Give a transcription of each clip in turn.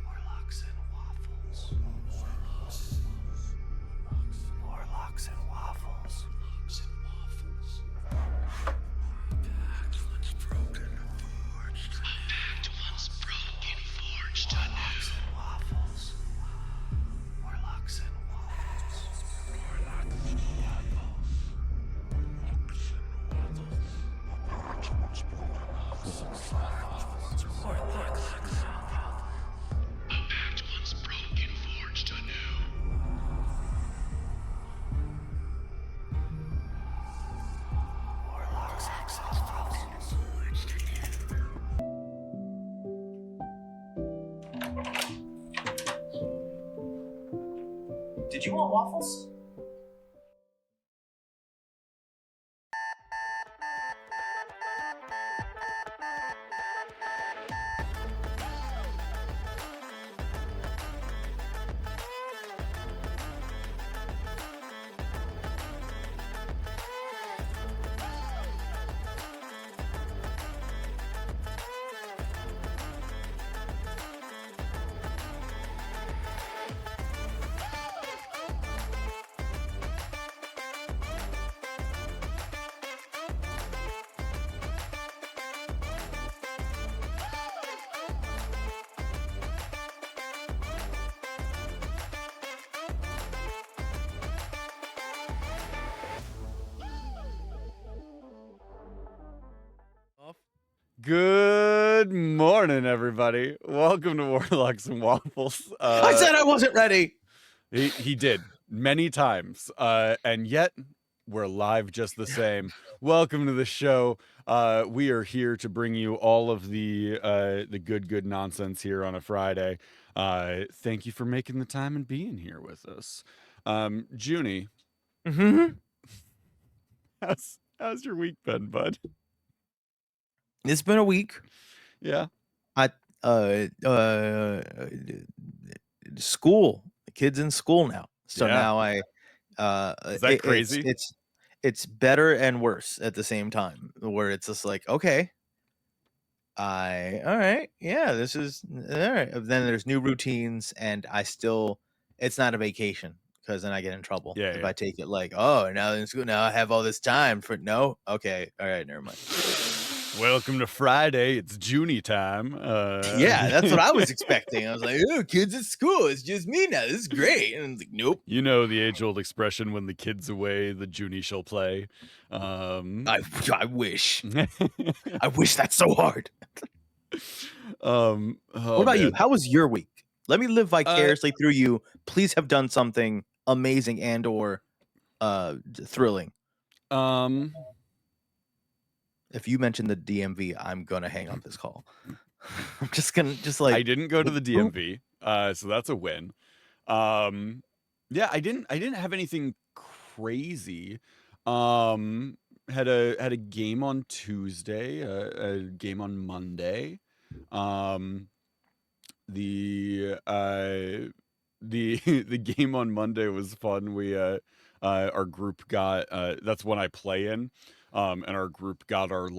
Warlocks and Waffles. Warlocks and Waffles. Warlocks and Waffles. Pact once broken, forged. A pact once broken, forged anew. Warlocks and Waffles. Warlocks and Waffles. Warlocks and Waffles. A pact once broken, Warlocks and Waffles. A pact once broken, forged anew. Warlocks and Waffles. Forged anew. Did you want waffles? Good morning, everybody. Welcome to Warlocks and Waffles. I said I wasn't ready. He did many times, and yet we're live just the same. Welcome to the show. We are here to bring you all of the good nonsense here on a Friday. Thank you for making the time and being here with us. Junie, how's your week been, bud? It's been a week. Yeah. School. The kids in school now. So Yeah. now I Is that crazy? It's better and worse at the same time, where it's just like, okay, all right, yeah, this is all right. Then there's new routines, and it's not a vacation because then I get in trouble Yeah, if yeah. I take it like, oh, now in school, now I have all this time for no. Okay, all right, never mind. Welcome to Friday. It's Junie time. Yeah, that's what I was expecting. I was like, oh, kids at school, it's just me now. This is great. And I was like, nope. You know the age-old expression, when the kid's away, the Junie shall play. I wish. I wish that so hard. Oh, What about you? man. How was your week? Let me live vicariously through you. Please have done something amazing and or thrilling. If you mention the DMV, I'm gonna hang up this call. I'm just gonna like I didn't go to the boop. DMV, so that's a win. Yeah, I didn't have anything crazy. Had a game on Tuesday, a game on Monday. The the game on Monday was fun. We our group got that's when I play in. And our group got our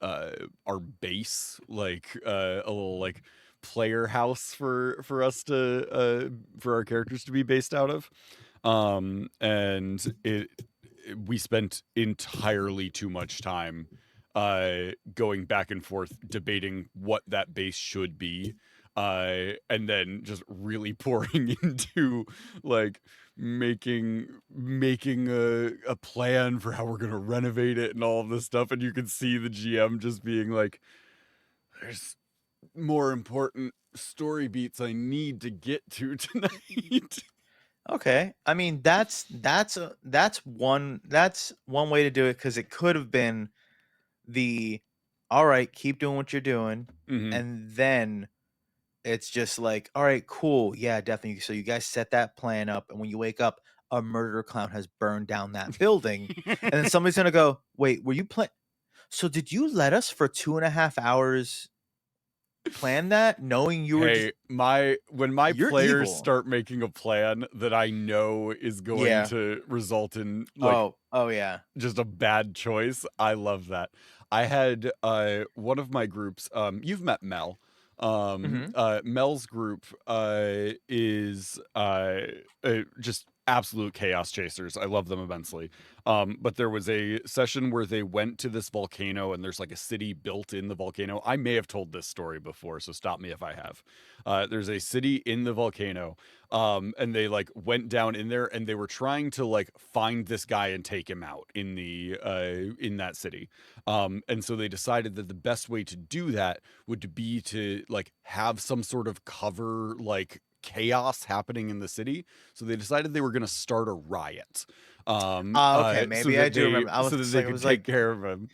our base, like a little like player house for us to for our characters to be based out of. And we spent entirely too much time going back and forth debating what that base should be, and then just really pouring into like making a plan for how we're gonna renovate it and all of this stuff. And you can see the GM just being like, there's more important story beats I need to get to tonight. Okay, I mean that's one way to do it, because it could have been the all right, keep doing what you're doing, and then it's just like, all right, cool, yeah, definitely. So you guys set that plan up, and when you wake up, a murder clown has burned down that building, and then somebody's gonna go, wait, were you playing? So did you let us for 2.5 hours plan that, knowing you were Hey, when my you're players evil. start making a plan that I know is going Yeah. to result in like Oh yeah. just a bad choice, I love that. I had one of my groups, you've met Mel. Mel's group is just absolute chaos chasers. I love them immensely. But there was a session where they went to this volcano, and there's like a city built in the volcano. I may have told this story before, so stop me if I have. There's a city in the volcano, and they like went down in there, and they were trying to like find this guy and take him out in the in that city. And so they decided that the best way to do that would be to like have some sort of cover like chaos happening in the city. So they decided they were going to start a riot. Okay, So maybe that I do remember. I was so that just they like, I could was take like, care of him.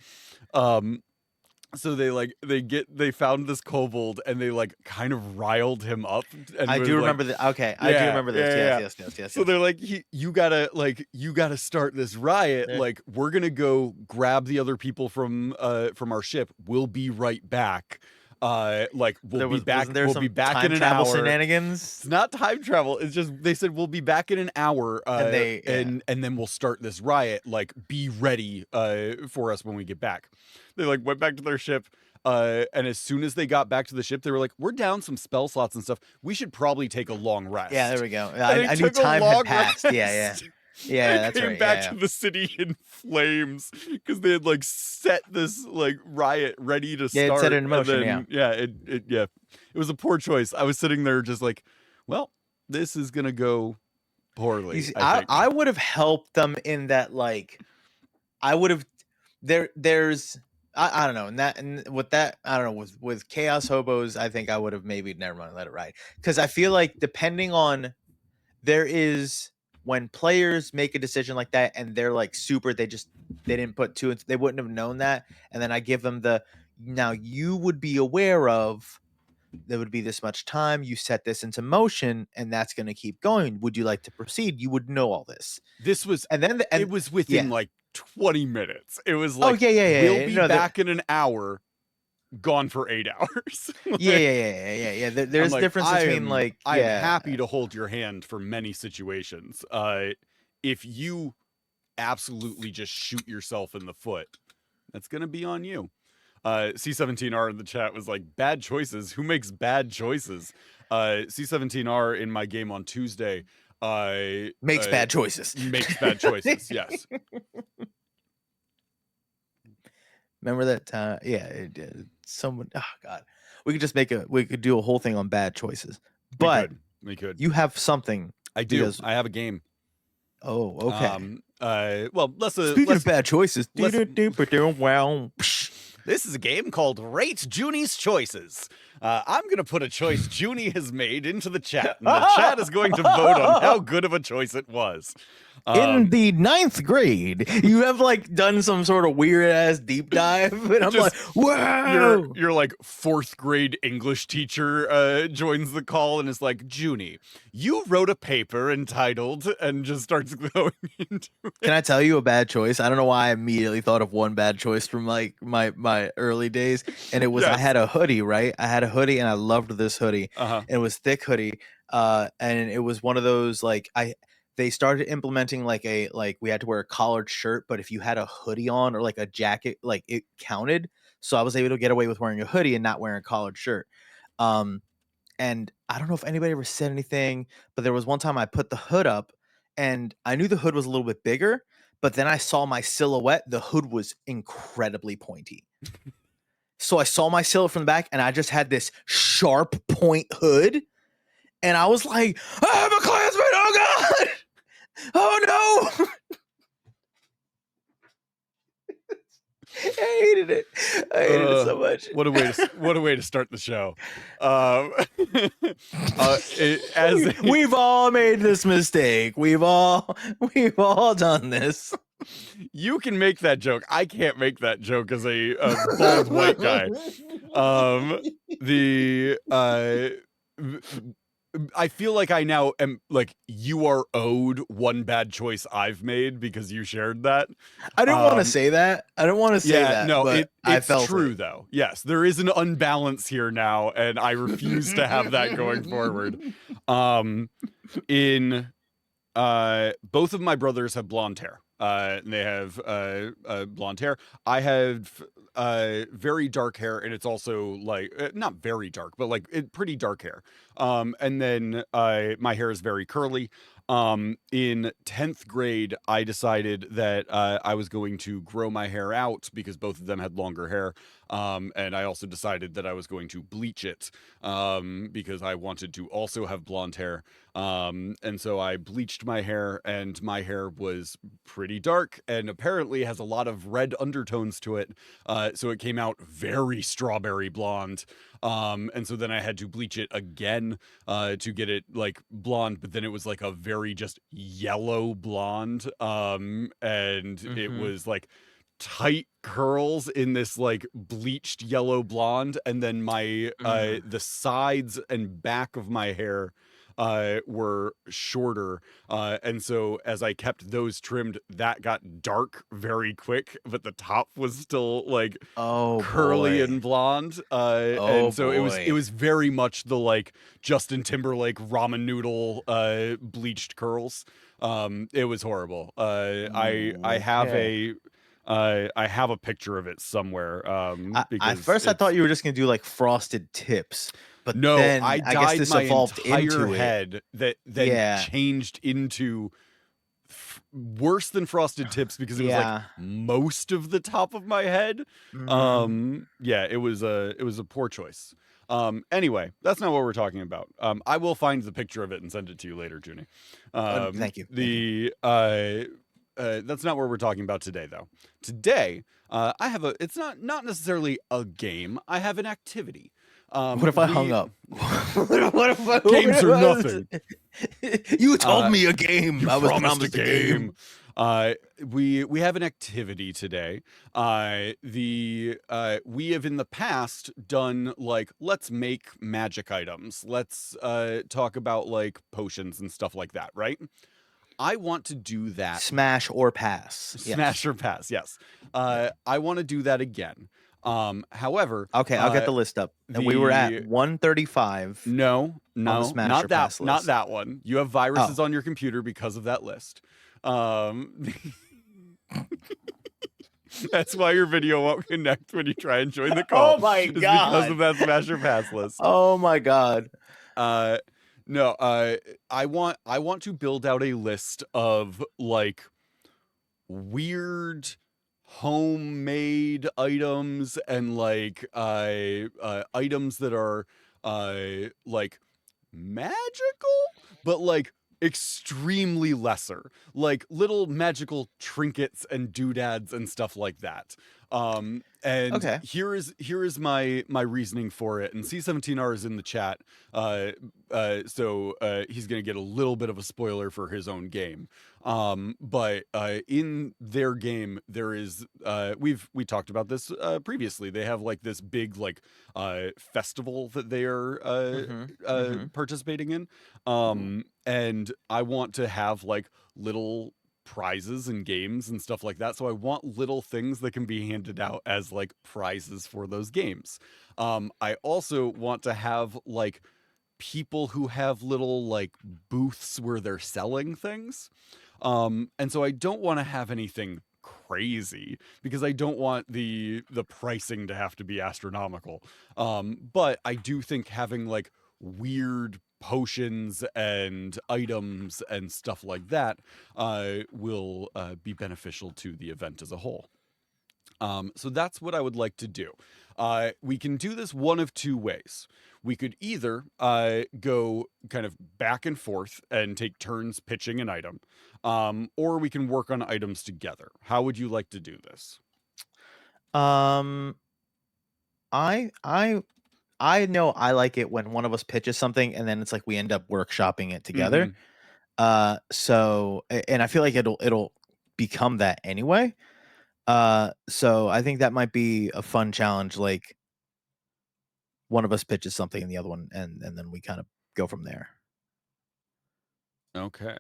So they found this kobold, and they like kind of riled him up. And I was do like, remember that. Okay, I do yeah, remember this. yeah, Yes. So they're like, you gotta start this riot. Yeah. Like, we're gonna go grab the other people from our ship. We'll be right back. Like we'll Wasn't there we'll some be back time in an travel hour. shenanigans? It's not time travel. It's just they said we'll be back in an hour, And they- and then we'll start this riot. Like, be ready for us when we get back. They like went back to their ship. And as soon as they got back to the ship, they were like, we're down some spell slots and stuff. We should probably take a long rest. Yeah, there we go. And I knew took a time had long passed. Yeah, rest. yeah. And That's came right. back Yeah, to the city in flames because they had like set this like riot ready to Yeah, it start. set it in motion, And then, it was a poor choice. I was sitting there just like, well, this is gonna go poorly. You see, I think. I would have helped them in that, like, I would have there's I don't know, and with that, I don't know, with Chaos Hobos, I think I would have maybe never mind, let it ride, because I feel like depending on there is when players make a decision like that and they're like super, they didn't put two, they wouldn't have known that, and then I give them the, now you would be aware of there would be this much time, you set this into motion, and that's going to keep going, would you like to proceed, you would know all this. This was, and then it was within like 20 minutes. It was like, we'll be back in an hour, gone for 8 hours. Like, yeah. There's like, difference between like, I'm happy to hold your hand for many situations. If you absolutely just shoot yourself in the foot, that's gonna be on you. C17R in the chat was like, bad choices. Who makes bad choices? C17R in my game on Tuesday Makes bad choices. Makes bad choices. Yes. Remember that time? Yeah, someone. Oh God, we could do a whole thing on bad choices. But we could. you have something. I do. I have a game. Oh, okay. Well, Speaking of bad choices, let's- wow. This is a game called Rate Junie's Choices. I'm going to put a choice Junie has made into the chat, and the chat is going to vote on how good of a choice it was. In the 9th grade, you have like done some sort of weird ass deep dive, and I'm like, wow. Your like 4th grade English teacher joins the call and is like, Junie, you wrote a paper entitled, and just starts going into it. Can I tell you a bad choice? I don't know why I immediately thought of one bad choice from like my early days, and it was I had a hoodie, right? I had a hoodie, and I loved this hoodie. And it was thick hoodie, and it was one of those like they started implementing like we had to wear a collared shirt, but if you had a hoodie on or like a jacket, like it counted. So I was able to get away with wearing a hoodie and not wearing a collared shirt. And I don't know if anybody ever said anything, but there was one time I put the hood up and I knew the hood was a little bit bigger, but then I saw my silhouette. The hood was incredibly pointy. So I saw my silhouette from the back and I just had this sharp point hood. And I was like, I'm a Klansman. Oh God. Oh no! I hated it. I hated it so much. What a way to start the show. We've all made this mistake. We've all done this. You can make that joke. I can't make that joke as a bald white guy. I feel like I now am like you are owed one bad choice I've made because you shared that. I didn't want to say that. I don't want to say that. No, but it's true though. Yes, there is an unbalance here now, and I refuse to have that going forward. Both of my brothers have blonde hair. They have blonde hair. I have very dark hair, and it's also like not very dark, but like pretty dark hair. And then my hair is very curly. In 10th grade, I decided that I was going to grow my hair out because both of them had longer hair. And I also decided that I was going to bleach it because I wanted to also have blonde hair. And so I bleached my hair, and my hair was pretty dark and apparently has a lot of red undertones to it. So it came out very strawberry blonde. And so then I had to bleach it again to get it like blonde, but then it was like a very just yellow blonde. And it was like tight curls in this like bleached yellow blonde, and then my the sides and back of my hair were shorter, and so as I kept those trimmed, that got dark very quick, but the top was still like curly and blonde, and so it was very much the like Justin Timberlake ramen noodle bleached curls. It was horrible. I have a picture of it somewhere. At first I thought you were just gonna do like frosted tips. But no, then, I guess dyed this my evolved entire into head that then changed into worse than frosted tips because it was like most of the top of my head. It was a poor choice. Anyway, that's not what we're talking about. I will find the picture of it and send it to you later, Junie. Thank you. That's not what we're talking about today, though. Today, I have it's not necessarily a game. I have an activity. What if I hung up? What if games are nothing? You told me a game. I was promised a game. We have an activity today. We have in the past done like let's make magic items. Let's talk about like potions and stuff like that, right? I want to do that. Smash or pass. Smash or pass. Yes. I want to do that again. However, okay, I'll get the list up. And we were at 135. No, not that one. You have viruses Oh. on your computer because of that list. That's why your video won't connect when you try and join the call. Oh my god! Because of that Smash or Pass list. Oh my god. No, I want to build out a list of like weird homemade items and like items that are like magical but like extremely lesser, like little magical trinkets and doodads and stuff like that. And Okay. here is my reasoning for it, and C17R is in the chat, so he's gonna get a little bit of a spoiler for his own game. But in their game there is we talked about this previously. They have like this big like festival that they are participating in, and I want to have like little prizes and games and stuff like that, so I want little things that can be handed out as like prizes for those games. I also want to have like people who have little like booths where they're selling things. And so I don't want to have anything crazy because I don't want the pricing to have to be astronomical. But I do think having like weird potions and items and stuff like that will be beneficial to the event as a whole. So that's what I would like to do. We can do this one of two ways. We could either go kind of back and forth and take turns pitching an item, or we can work on items together. How would you like to do this? I know I like it when one of us pitches something and then it's like we end up workshopping it together. So and I feel like it'll become that anyway. So I think that might be a fun challenge, like one of us pitches something and the other one and then we kind of go from there. Okay.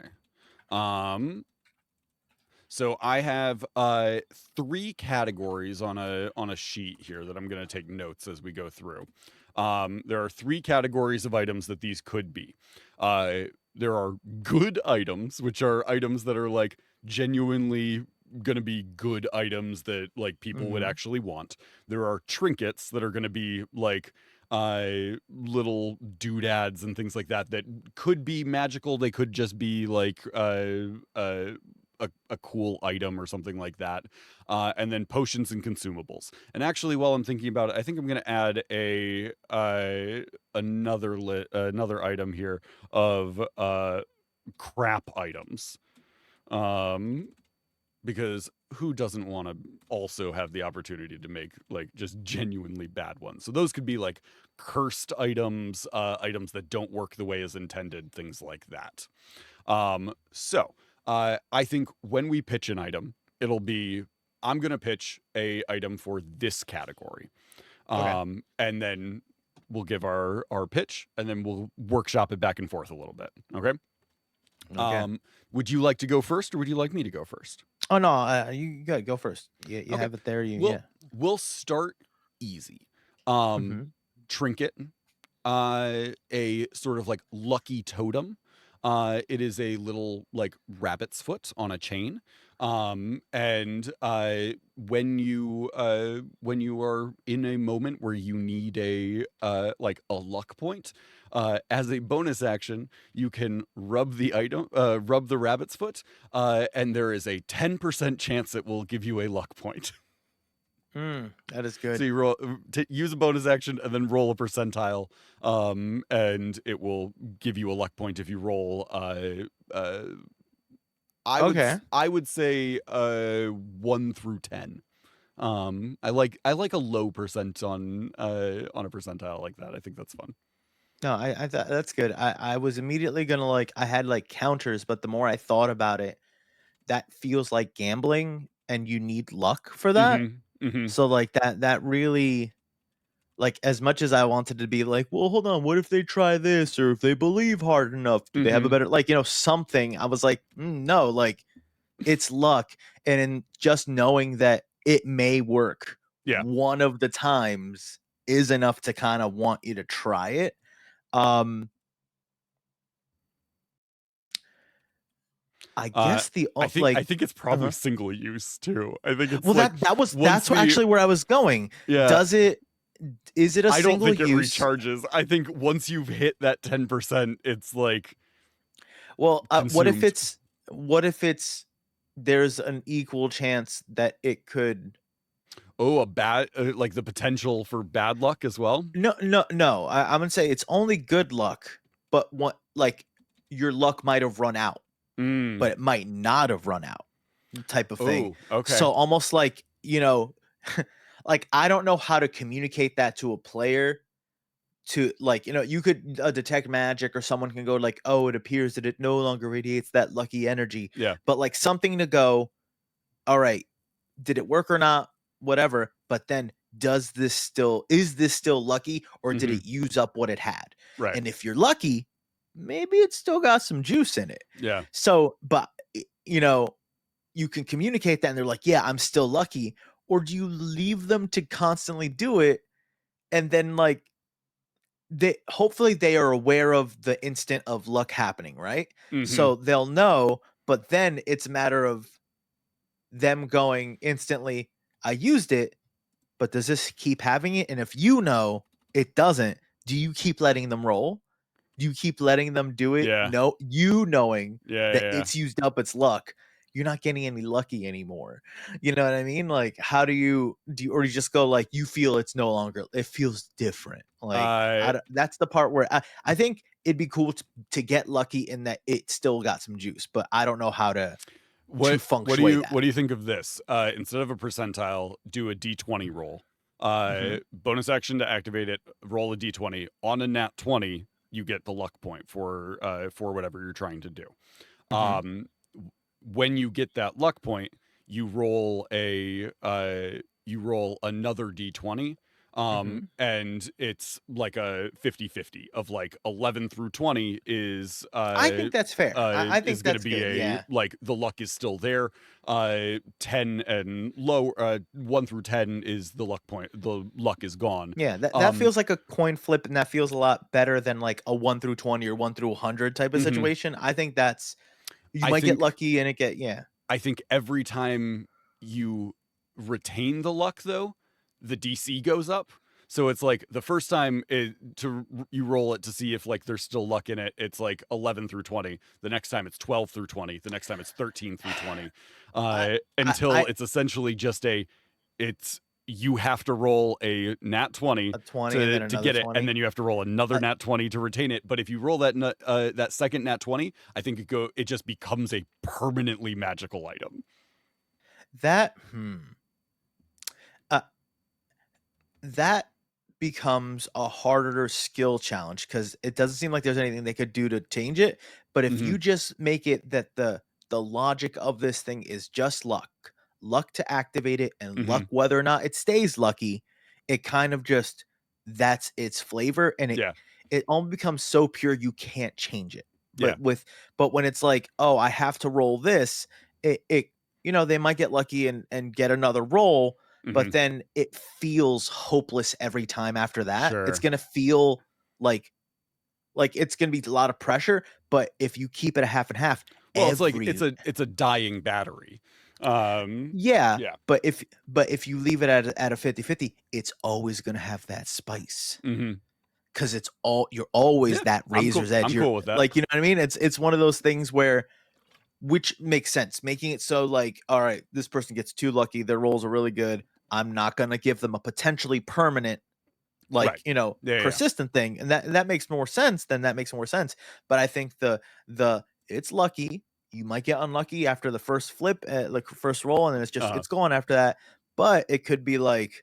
So I have 3 categories on a sheet here that I'm going to take notes as we go through. There are 3 categories of items that these could be. There are good items, which are items that are like genuinely going to be good items that like people would actually want. There are trinkets that are going to be like little doodads and things like that that could be magical. They could just be like a cool item or something like that. And then potions and consumables. And actually, while I'm thinking about it, I think I'm going to add another item here of crap items. Because who doesn't want to also have the opportunity to make like just genuinely bad ones? So those could be like cursed items, items that don't work the way as intended, things like that. I think when we pitch an item, it'll be, I'm going to pitch a item for this category. Okay. And then we'll give our pitch and then we'll workshop it back and forth a little bit. Okay. Okay. Would you like to go first or would you like me to go first? Oh no, you gotta go first. You Okay. have it there. Yeah. We'll start easy. Trinket, a sort of like lucky totem. It is a little like rabbit's foot on a chain. And when you are in a moment where you need a like a luck point, as a bonus action, you can rub the rabbit's foot, and there is a 10% chance it will give you a luck point. That is good. So you use a bonus action and then roll a percentile, and it will give you a luck point if you roll. I would say 1 through 10. I like a low percent on a percentile like that. I think that's fun. No, I thought that's good. I was immediately gonna like I had like counters, but the more I thought about it, that feels like gambling and you need luck for that. So like that really, like, as much as I wanted to be like, well, hold on, what if they try this, or if they believe hard enough, do they have a better, like, something? I was like, no, like, it's luck, and in just knowing that it may work, one of the times is enough to kind of want you to try it. I guess I think it's probably single use too. I think it's well, like that's actually where I was going. Yeah. Does it is it a I don't single think it use? recharges. I think once you've hit that 10%, it's like Well, consumed. what if it's there's an equal chance that it could. Oh, a bad like the potential for bad luck as well. No. I'm gonna say it's only good luck, but what like your luck might have run out, Mm. but it might not have run out, type of thing. Oh, okay. So almost like, like I don't know how to communicate that to a player to like, you could detect magic or someone can go like, oh, it appears that it no longer radiates that lucky energy. Yeah. But like something to go, all right, did it work or not? Whatever. But then is this still lucky or did it use up what it had? Right. And if you're lucky, maybe it's still got some juice in it. Yeah. So, but you can communicate that and they're like, yeah, I'm still lucky. Or do you leave them to constantly do it? And then like hopefully they are aware of the instant of luck happening, right? So they'll know, but then it's a matter of them going instantly, I used it, but does this keep having it? And if it doesn't, do you keep letting them roll? Do you keep letting them do it? Yeah. No, knowing that Yeah. it's used up its luck, you're not getting any lucky anymore. You know what I mean? Like, how do you or you just go like, you feel it's no longer, it feels different. Like, that's the part where I think it'd be cool to get lucky in that it still got some juice, but I don't know how to What do you think of this? Instead of a percentile, do a d20 roll. Bonus action to activate it. Roll a d20. On a nat 20, you get the luck point for whatever you're trying to do. When you get that luck point, you roll another d20. And it's like a 50-50 of like 11 through 20 is I think that's fair. I think is going to that's be good. like the luck is still there. 10 and low 1 through 10 is the luck point, the luck is gone. Yeah, that feels like a coin flip, and that feels a lot better than like a 1 through 20 or 1 through 100 type of situation. I think that's you might get lucky and I think every time you retain the luck though, the DC goes up. So it's like the first time you roll it to see if like there's still luck in it, it's like 11 through 20. The next time it's 12 through 20. The next time it's 13 through 20. Until it's essentially just you have to roll a nat 20, to get it, 20. and then you have to roll another nat 20 to retain it. But if you roll that second nat 20, I think it just becomes a permanently magical item. That becomes a harder skill challenge because it doesn't seem like there's anything they could do to change it. But if you just make it that the logic of this thing is just luck to activate it and luck whether or not it stays lucky, it kind of just that's its flavor, and it almost becomes so pure you can't change it. But when it's like, oh, I have to roll this, it they might get lucky and get another roll. But then it feels hopeless every time after that. Sure. It's going to feel like it's going to be a lot of pressure. But if you keep it a half and half, well, it's like it's a dying battery. Yeah. But if you leave it at a 50-50, it's always going to have that spice. Because you're always that razor's edge. I'm cool with that. Like, you know what I mean? It's one of those things where, which makes sense, making it so like, all right, this person gets too lucky, their rolls are really good, I'm not going to give them a potentially permanent persistent thing, and that makes more sense. But I think the it's lucky, you might get unlucky after the first flip, like first roll, and then it's gone after that. But it could be like,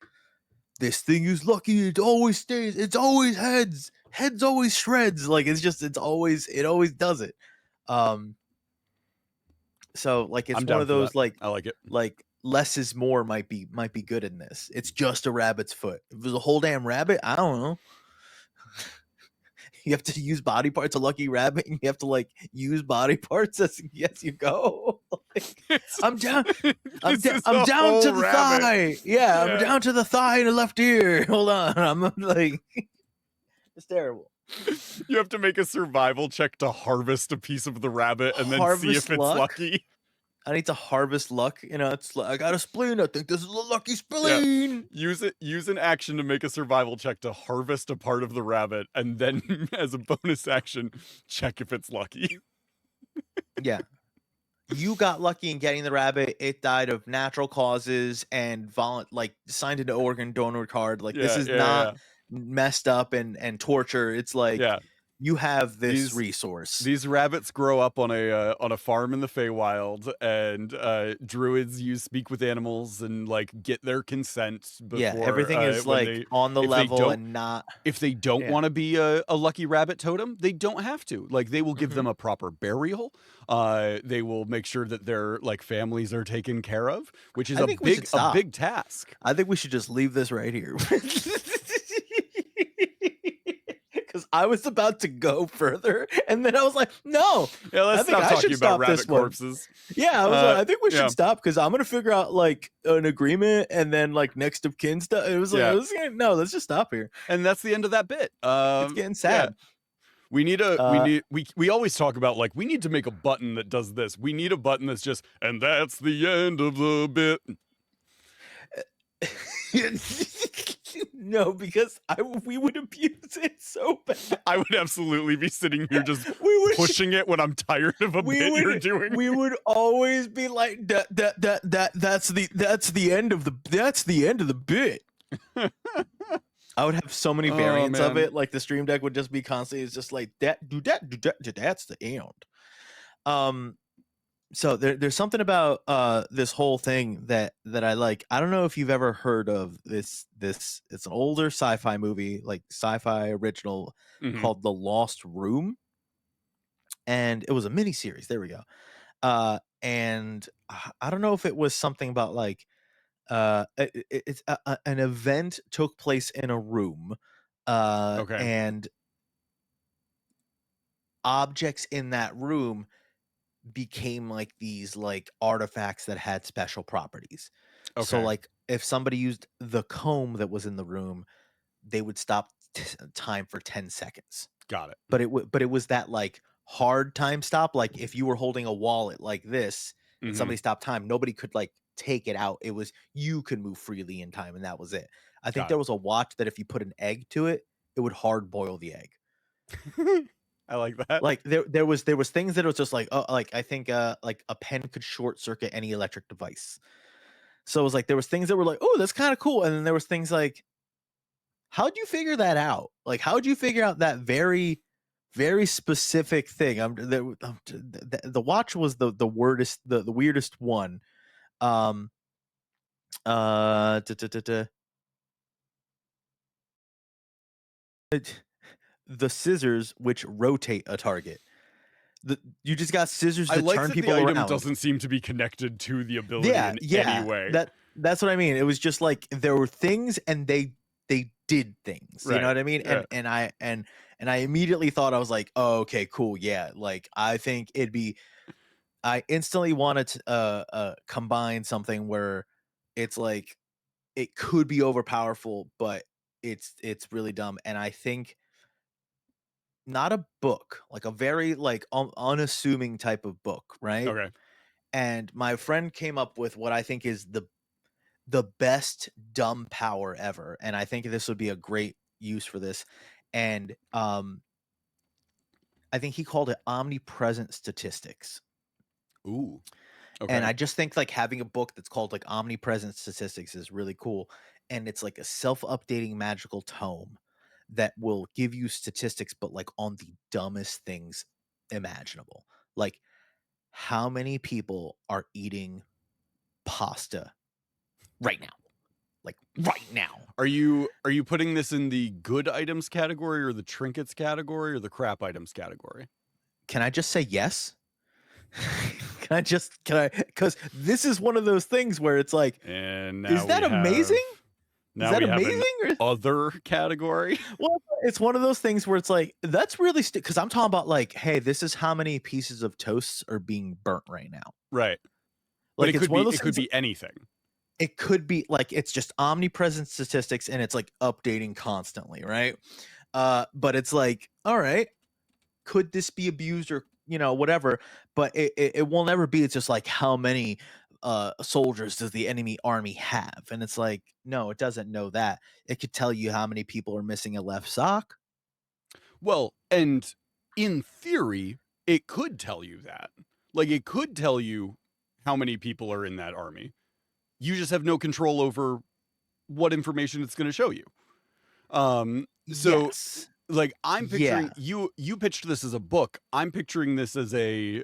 this thing is lucky, it always stays, it's always heads always shreds, like it always does it. So like it's one of those like I like it. Like less is more might be good in this. It's just a rabbit's foot. If it was a whole damn rabbit, I don't know. You have to use body parts. A lucky rabbit, and you have to like use body parts as you go. Like, I'm down. I'm down to the thigh. Yeah, I'm down to the thigh and the left ear. Hold on, I'm like, it's terrible. You have to make a survival check to harvest a piece of the rabbit and then see if it's lucky. I need to harvest luck. You know, it's like I got a spleen. I think this is a lucky spleen. Use an action to make a survival check to harvest a part of the rabbit, and then as a bonus action, check if it's lucky. Yeah. You got lucky in getting the rabbit. It died of natural causes and signed an organ donor card. Like this is not messed up and torture. It's like you have this resource. These rabbits grow up on a farm in the Feywild, and druids speak with animals and like get their consent before. Everything is like on the level and not. If they don't want to be a lucky rabbit totem, they don't have to. Like they will give them a proper burial. They will make sure that their like families are taken care of, which is a big task. I think we should just leave this right here. Because I was about to go further, and then I was like, "No, let's stop talking about rabbit corpses." Yeah, I was like, I think we should stop because I'm gonna figure out like an agreement, and then like next of kin stuff. It was like, no, let's just stop here. And that's the end of that bit. It's getting sad. We always talk about like we need to make a button that does this. We need a button that's just, and that's the end of the bit. No, because we would abuse it so bad. I would absolutely be sitting here just pushing it when I'm tired of a bit you're doing. We would always be like that's the end of the bit. I would have so many variants of it. Like the stream deck would just be constantly. It's just like that's the end. So there's something about this whole thing that I like. I don't know if you've ever heard of this. It's an older sci-fi movie, like sci-fi original called The Lost Room, and it was a mini series. There we go. And I don't know if it was something about like it's an event took place in a room, and objects in that room became like these like artifacts that had special properties. So like if somebody used the comb that was in the room, they would stop time for 10 seconds. Got it. But it was that like hard time stop. Like if you were holding a wallet like this and somebody stopped time, nobody could like take it out. It was you could move freely in time, and that was it. I think there was a watch that if you put an egg to it, it would hard boil the egg. I like that. Like there was things that was just like, oh, like I think like a pen could short circuit any electric device. So it was like there was things that were like, oh, that's kind of cool, and then there was things like, how'd you figure that out? Like how'd you figure out that very, very specific thing? The watch was the weirdest one. The scissors which rotate a target. You just got scissors to turn people around. The item doesn't seem to be connected to the ability in any way. That's what I mean. It was just like there were things and they did things. You know what I mean? Yeah. And I immediately thought, I was like, oh, okay, cool. Yeah. Like I think I instantly wanted to combine something where it's like it could be overpowerful, but it's really dumb. And I think not a book, like a very like unassuming type of book, right? Okay. And my friend came up with what I think is the best dumb power ever, and I think this would be a great use for this. And I think he called it omnipresent statistics. Ooh. Okay. And I just think like having a book that's called like omnipresent statistics is really cool. And it's like a self-updating magical tome that will give you statistics, but like on the dumbest things imaginable. Like how many people are eating pasta right now? Like right now. Are you putting this in the good items category or the trinkets category or the crap items category? Can I just say yes? Because this is one of those things where it's like, and now is that amazing? Now is that we have amazing? an other category? Well, it's one of those things where it's like, that's really because I'm talking about like, hey, this is how many pieces of toast are being burnt right now. Right. Like but it could be anything. It could be like it's just omnipresent statistics and it's like updating constantly, right? But it's like, all right, could this be abused or whatever, but it will never be. It's just like, how many soldiers does the enemy army have? And it's like, no, it doesn't know that. It could tell you how many people are missing a left sock. Well, and in theory, it could tell you that. Like, it could tell you how many people are in that army. You just have no control over what information it's going to show you. So Yes. like, I'm picturing Yeah. you pitched this as a book. I'm picturing this as a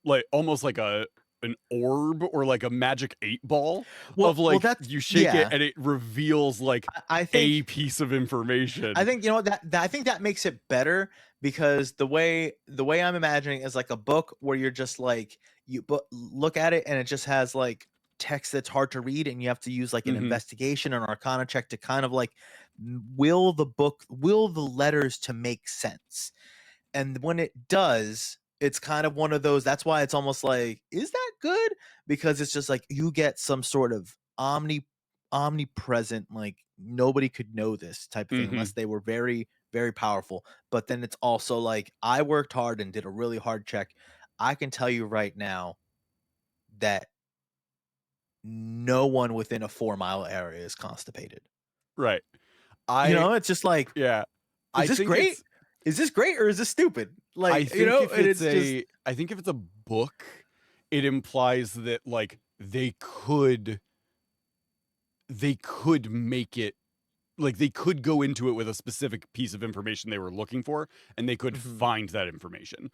like almost like an orb or like a magic 8 ball of Well, like that's you shake it yeah. and it reveals like I a think piece of information. I think that I think that makes it better, because the way I'm imagining is like a book where you're just like, look at it and it just has like text that's hard to read, and you have to use like an Mhm. investigation or an arcana check to kind of like will the letters to make sense. And when it does, it's kind of one of those, that's why it's almost like, is that good? Because it's just like you get some sort of omnipresent, like nobody could know this type of thing unless Mhm. they were very, very powerful. But then it's also like, I worked hard and did a really hard check. I can tell you right now that no one within a 4 mile area is constipated. Right. I It's just like, yeah. is I this think great? it's Is this great or is this stupid? I Like, think if and it's it's just a I think if it's a book, it implies that like they could make it like they could go into it with a specific piece of information they were looking for and they could Mhm, find that information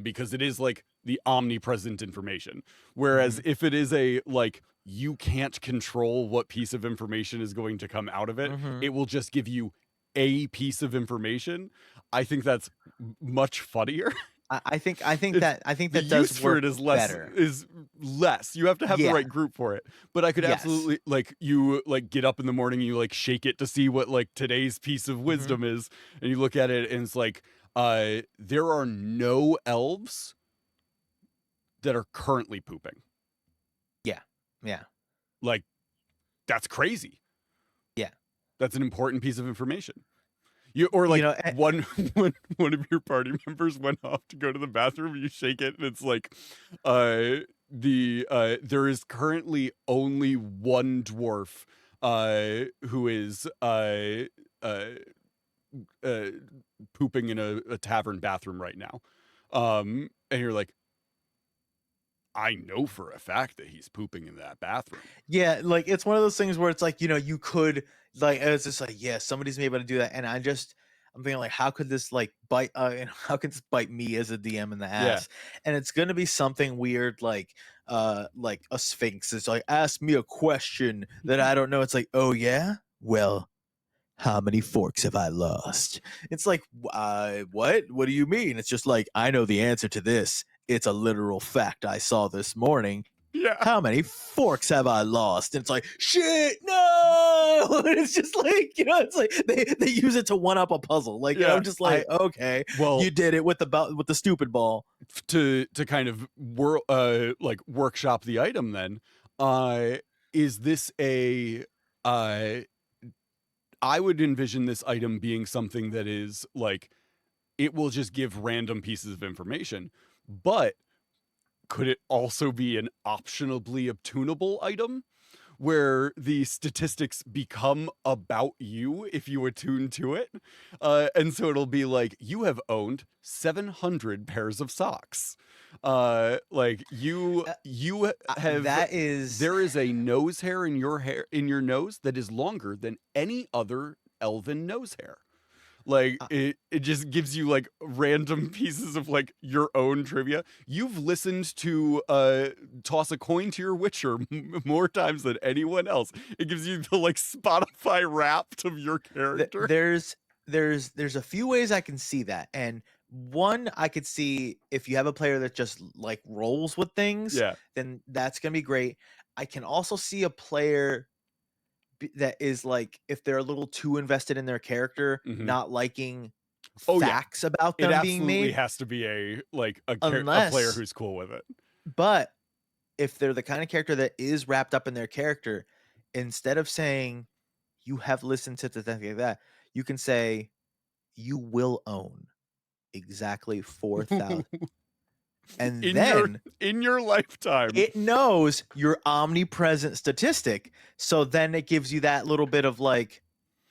because it is like the omnipresent information, whereas mhm, if it is a like you can't control what piece of information is going to come out of it, mhm. it will just give you a piece of information. I think that's much funnier. It's I think the that does use for work it better. is less. You have to have the Yeah. right group for it. But I could Yes. absolutely like you like get up in the morning, you like shake it to see what like today's piece of Mhm. wisdom is, and you look at it and it's like there are no elves that are currently pooping. Yeah. Yeah. Like that's crazy. Yeah. That's an important piece of information. You or You like know, one one of your party members went off to go to the bathroom, you shake it and it's like there is currently only one dwarf who is uh uh pooping in a tavern bathroom right now. And you're like, I know for a fact that he's pooping in that bathroom. yeah, like it's one of those things where it's like, you could, like, it's just like, yeah, somebody's maybe able to do that. And I'm thinking like, how could this like bite how could this bite me as a DM in the Yeah. ass? And it's gonna be something weird like a sphinx. It's like, ask me a question that I don't know. It's like, oh yeah? Well, how many forks have I lost? It's like, what? What do you mean? It's just like, I know the answer to this. It's a literal fact I saw this morning. Yeah. How many forks have I lost? And it's like, shit, no. And it's just like, it's like they use it to one up a puzzle. Like, Yeah. I'm just like, okay, Well, you did it with the stupid ball. to kind of like workshop the item then, uh is this a uh I would envision this item being something that is like it will just give random pieces of information, but could it also be an optionably obtunable item where the statistics become about you if you attune to it? And so it'll be like you have owned 700 pairs of socks. Like you Uh, you have that is, there is a nose hair in your nose that is longer than any other elven nose hair. Like uh, it just gives you like random pieces of like your own trivia. You've listened to Toss a Coin to Your Witcher more times than anyone else. It gives you the like Spotify Wrapped of your character. there's a few ways I can see that. And one, I could see if you have a player that just like rolls with things, Yeah. then that's gonna be great. I can also see a player that is like, if they're a little too invested in their character, Hmm. not liking Oh yeah. facts about It them being absolutely made, has to be a like a player unless, who's cool with it. but if they're the kind of character that is wrapped up in their character, instead of saying you have listened to the thing like that, you can say you will own exactly 4,000. And in then your lifetime. it knows your omnipresent statistic. So then it gives you that little bit of like,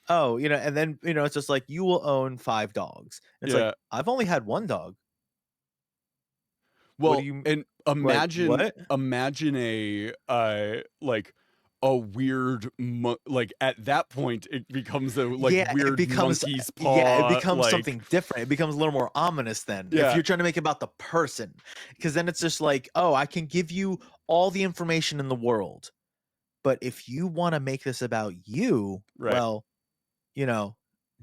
oh, and then, it's just like, you will own 5 dogs. It's Yeah. like, I've only had 1 dog. Well, What do you and like? What? imagine like a weird like at that point it becomes a like Yeah, weird monkey's paw, it becomes like, something different. It becomes a little more ominous then. If Yeah. you're trying to make it about the person, because then it's just like, oh, I can give you all the information in the world, but if you want to make this about you, Right. well,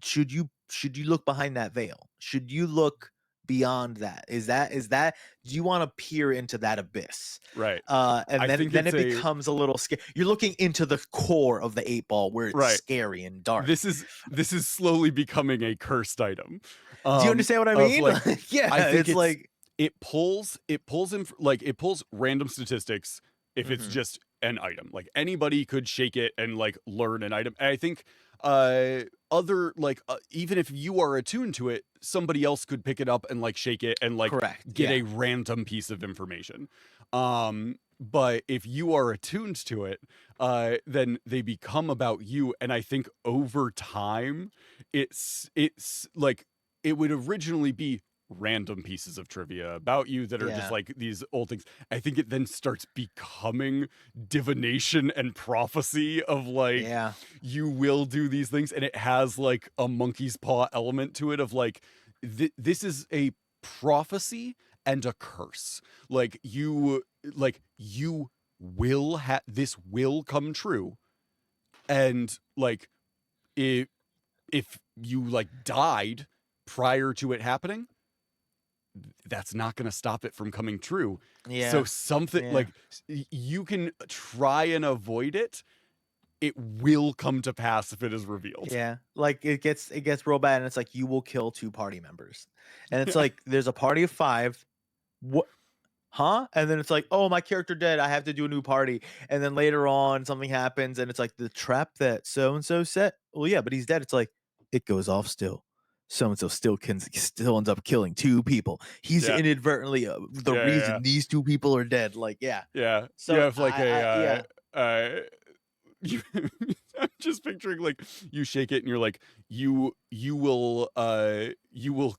should you look behind that veil? Should you look beyond that? Is that do you want to peer into that abyss? Right. And I then think it it's becomes a little scary. You're looking into the core of the 8 ball where it's Right. scary and dark. This is slowly becoming a cursed item. Do you understand what I of, mean? like, Yeah, I think it's like it pulls random statistics if it's just an item. Like anybody could shake it and like learn an item. And I think even if you are attuned to it, somebody else could pick it up and like shake it and like correct. get Yeah. a random piece of information. But if you are attuned to it, then they become about you. And I think over time, it's like it would originally be random pieces of trivia about you that are Yeah. just like these old things. I think it then starts becoming divination and prophecy of like, Yeah. you will do these things, and it has like a monkey's paw element to it of like, this is a prophecy and a curse. Like you will have, this will come true, and like if you like died prior to it happening, that's not going to stop it from coming true. Yeah. So something Yeah. like you can try and avoid it. It will come to pass if it is revealed. Yeah. Like it gets real bad, and it's like, you will kill 2 party members. And it's like, there's a party of 5. What? Huh? And then it's like, oh, my character dead. I have to do a new party. And then later on, something happens, and it's like, the trap that so and so set. Well, yeah, but he's dead. It's like, it goes off still. So and so still ends up killing 2 people. He's Yeah. inadvertently the Yeah, reason yeah. these 2 people are dead. Like, yeah. Yeah. So you have like yeah. I'm just picturing like you shake it and you're like, you will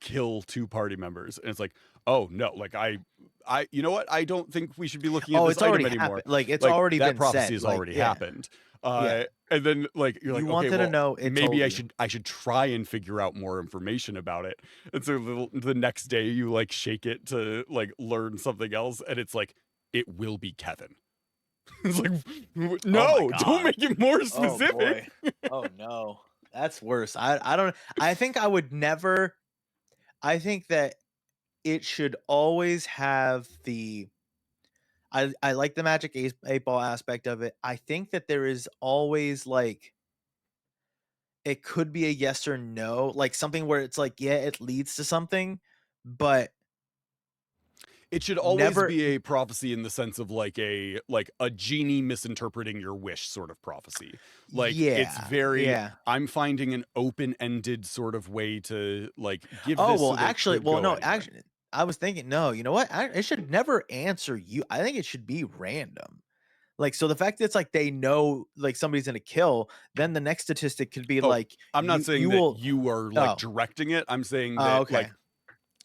kill 2 party members, and it's like, oh no, like I you know what, I don't think we should be looking at this it's item already anymore. happened. Like, it's Like, already that been prophecy said. has Like, already yeah. happened. Yeah. And then like you're like, You okay, wanted to well, know, it maybe told you. I should try and figure out more information about it. And so the next day you like shake it to like learn something else, and it's like, it will be Kevin. It's like, no, God. don't make it more Oh specific. boy. Oh no. That's worse. I don't I think I would never I think that it should always have the I like the magic 8 ball aspect of it. I think that there is always like, it could be a yes or no, like something where it's like, yeah, it leads to something, but It should always never be a prophecy in the sense of like a genie misinterpreting your wish sort of prophecy. Like, it's very, yeah. I'm finding an open-ended sort of way to like give Oh, this. well, so that it actually, could well, go no, anywhere. actually, I was thinking, no, you know what? It should never answer you. I think it should be random. Like, so the fact that it's like they know like somebody's gonna kill, then the next statistic could be Oh, like, I'm not saying that will. you are like Oh. directing it. I'm saying Oh, that okay. like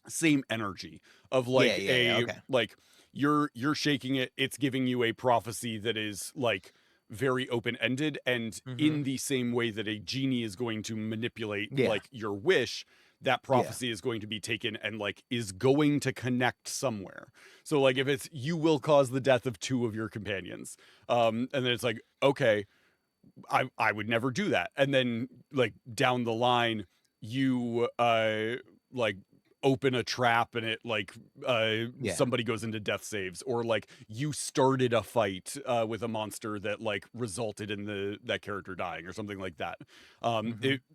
same energy of like Yeah, okay. like you're shaking it, it's giving you a prophecy that is like very open-ended, and in the same way that a genie is going to manipulate Yeah. like your wish, that prophecy is going to be taken and like is going to connect somewhere. So like if it's, you will cause the death of 2 of your companions, and then it's like, okay, I would never do that. And then like down the line, you like open a trap and it like somebody goes into death saves, or like you started a fight with a monster that like resulted in that character dying or something like that.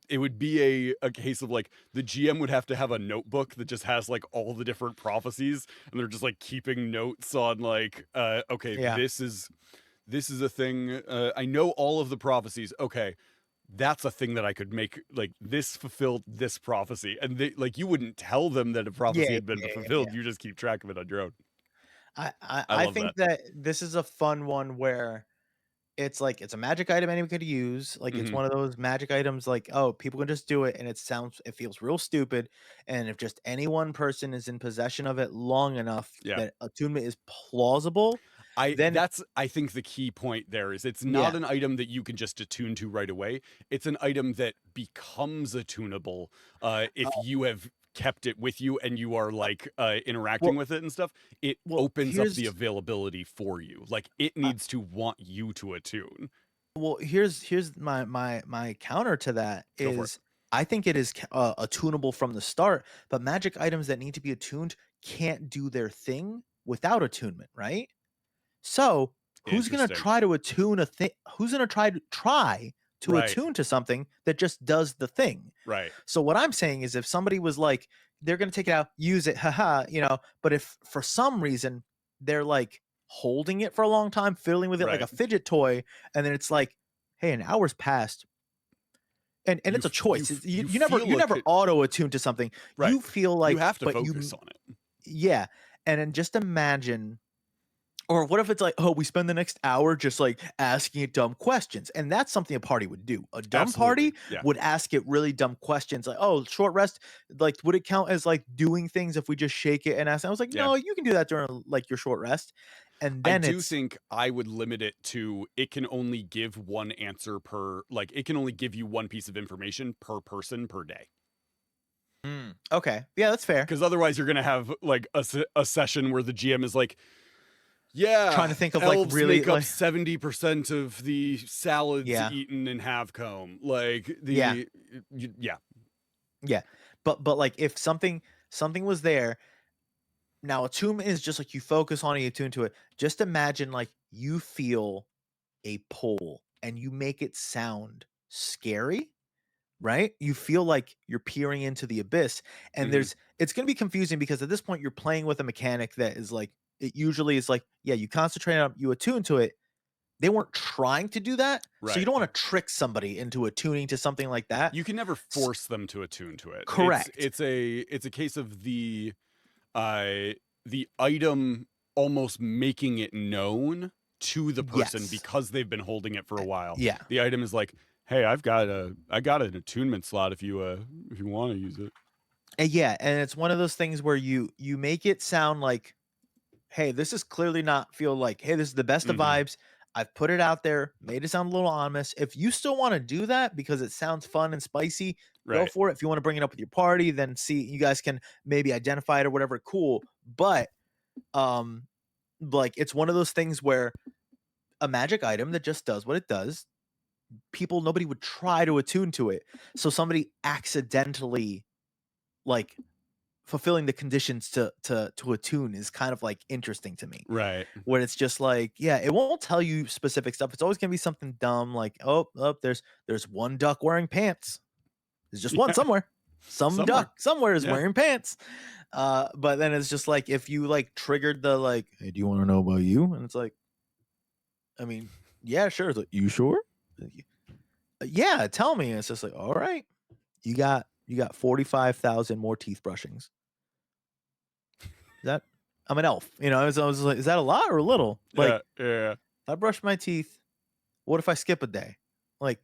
It would be a case of like the GM would have to have a notebook that just has like all the different prophecies, and they're just like keeping notes on like okay, this is a thing. I know all of the prophecies. Okay, that's a thing that I could make, like, this fulfilled this prophecy, and they, like, you wouldn't tell them that a prophecy Yeah, had been yeah, yeah. fulfilled. You just keep track of it on your own. I I love think that. that this is a fun one where it's like it's a magic item anyone could use. Like it's Mhm. one of those magic items like, oh, people can just do it and it feels real stupid. And if just any one person is in possession of it long enough Yeah. that attunement is plausible, then I think the key point there is it's not yeah. an item that you can just attune to right away. It's an item that becomes attunable if Uh, you have kept it with you and you are like interacting well with it and stuff. It well opens up the here's availability for you. Like it uh, needs to want you to attune. here's my counter to that Go for it. is I think it is attunable from the start, but magic items that need to be attuned can't do their thing without attunement, right? So, who's gonna Interesting. try to attune a thing? Who's gonna try to Right. attune to something that just does the thing? Right. So what I'm saying is, if somebody was like, they're gonna take it out, use it, haha, but if for some reason they're like holding it for a long time, fiddling with it like Right. a fidget toy, and then it's like, hey, an hour's passed, and You it's a f- you choice. f- You you you never feel you like never auto attune to something. right. You feel You like, have to but focus on it. yeah, and then just imagine. Or what if it's like, oh, we spend the next hour just like asking it dumb questions? And that's something a party would do. A dumb Absolutely. party Yeah. would ask it really dumb questions like, oh, short rest, like, would it count as like doing things if we just shake it and ask? I was like, Yeah. no, you can do that during like your short rest. And I then do it's think I would limit it to it can only give one answer per, like, it can only give you one piece of information per person per day. okay. Yeah, that's fair. Because otherwise, you're going to have like a session where the GM is like, yeah, Trying to think of like elves really make up like 70% of the salads yeah, eaten in Havcombe. Like, yeah, yeah. yeah. But like if something was there. Now attunement is just like you focus on it, you attune to it. Just imagine like you feel a pull and you make it sound scary, right? You feel like you're peering into the abyss, and Mhm. it's going to be confusing because at this point you're playing with a mechanic that is like it usually is like, yeah, you concentrate on, you attune to it. They weren't trying to do that, so you Right. don't want to trick somebody into attuning to something like that. You can never force them to attune to it. Correct. It's a case of uh the item almost making it known to the person Yes. because they've been holding it for a while. Yeah. The item is like, hey, I got an attunement slot if you want to use it. And yeah, and it's one of those things where you make it sound like, hey, this is clearly not feel like, hey, this is the best of Mhm. vibes. I've put it out there, made it sound a little ominous. If you still want to do that because it sounds fun and spicy, go Right. for it. If you want to bring it up with your party, then see, you guys can maybe identify it or whatever. Cool. But like it's one of those things where a magic item that just does what it does, nobody would try to attune to it. So somebody accidentally like fulfilling the conditions to attune is kind of like interesting to me. Right. Where it's just like, yeah, it won't tell you specific stuff. It's always gonna be something dumb like, oh, there's one duck wearing pants. There's just one Yeah. somewhere. Some Somewhere. duck somewhere is Yeah. wearing pants. But then it's just like if you like triggered the like, hey, do you want to know about you? And it's like, I mean, yeah, sure. It's like, you sure? Yeah, tell me. And it's just like, all right, you got 45,000 more teeth brushings. Is that I'm an elf. I was like, is that a lot or a little? Like, Yeah. I brush my teeth. What if I skip a day? Like,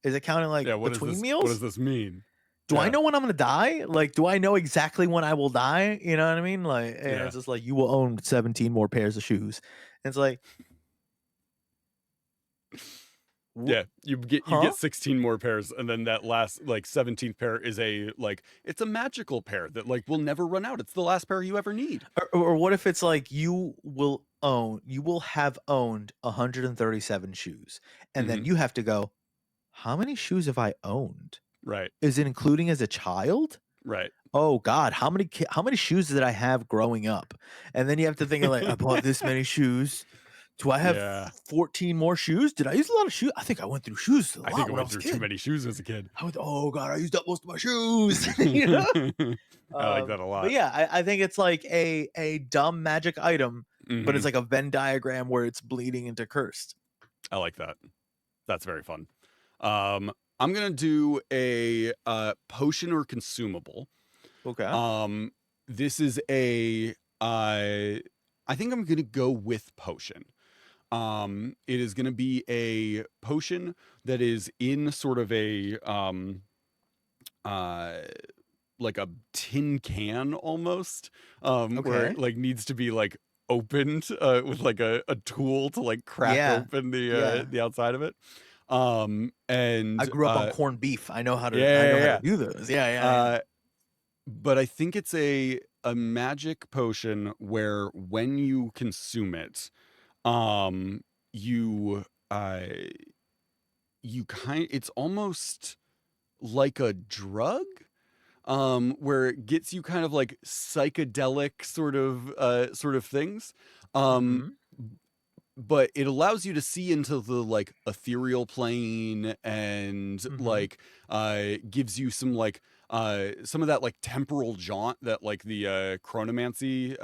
is it counting like Yeah. What between does meals? this mean? Do I Yeah. know when I'm gonna die? Like, do I know exactly when I will die? You know what I mean? Like, and Yeah. it's just like you will own 17 more pairs of shoes. And it's like, Yeah, you huh? get 16 more pairs, and then that last like 17th pair is it's a magical pair that like will never run out. It's the last pair you ever need. Or what if it's like you will have owned 137 shoes, and then Mhm. you have to go, how many shoes have I owned? Right, Is it including as a child? right. Oh God, how many shoes did I have growing up? And then you have to think of like, I bought this many shoes. Do I have Yeah. 14 more shoes? Did I use a lot of shoes? I think I went through shoes a lot I think I when I went was a through too kid. many shoes as a kid. Oh God, I used up most of my shoes. You know? I like that a lot. But yeah, I think it's like a dumb magic item, but it's Mhm. like a Venn diagram where it's bleeding into cursed. I like that. That's very fun. I'm gonna do a potion or consumable. Okay. This is a I think I'm gonna go with potion. It is gonna be a potion that is in sort of a uh like a tin can almost, where Okay. it like needs to be like opened with like a tool to like crack Yeah. open Yeah. the outside of it. I And grew up on corned beef. I know how to. yeah, I know yeah, how to yeah. do those. Yeah. Yeah. Yeah. Uh, but I think it's a magic potion where when you consume it, um, you you kind it's almost like a drug, where it gets you kind of like psychedelic sort of things. Um, Mm-hmm. but it allows you to see into the like ethereal plane and Mm-hmm. like gives you some of that like temporal jaunt that like the chronomancy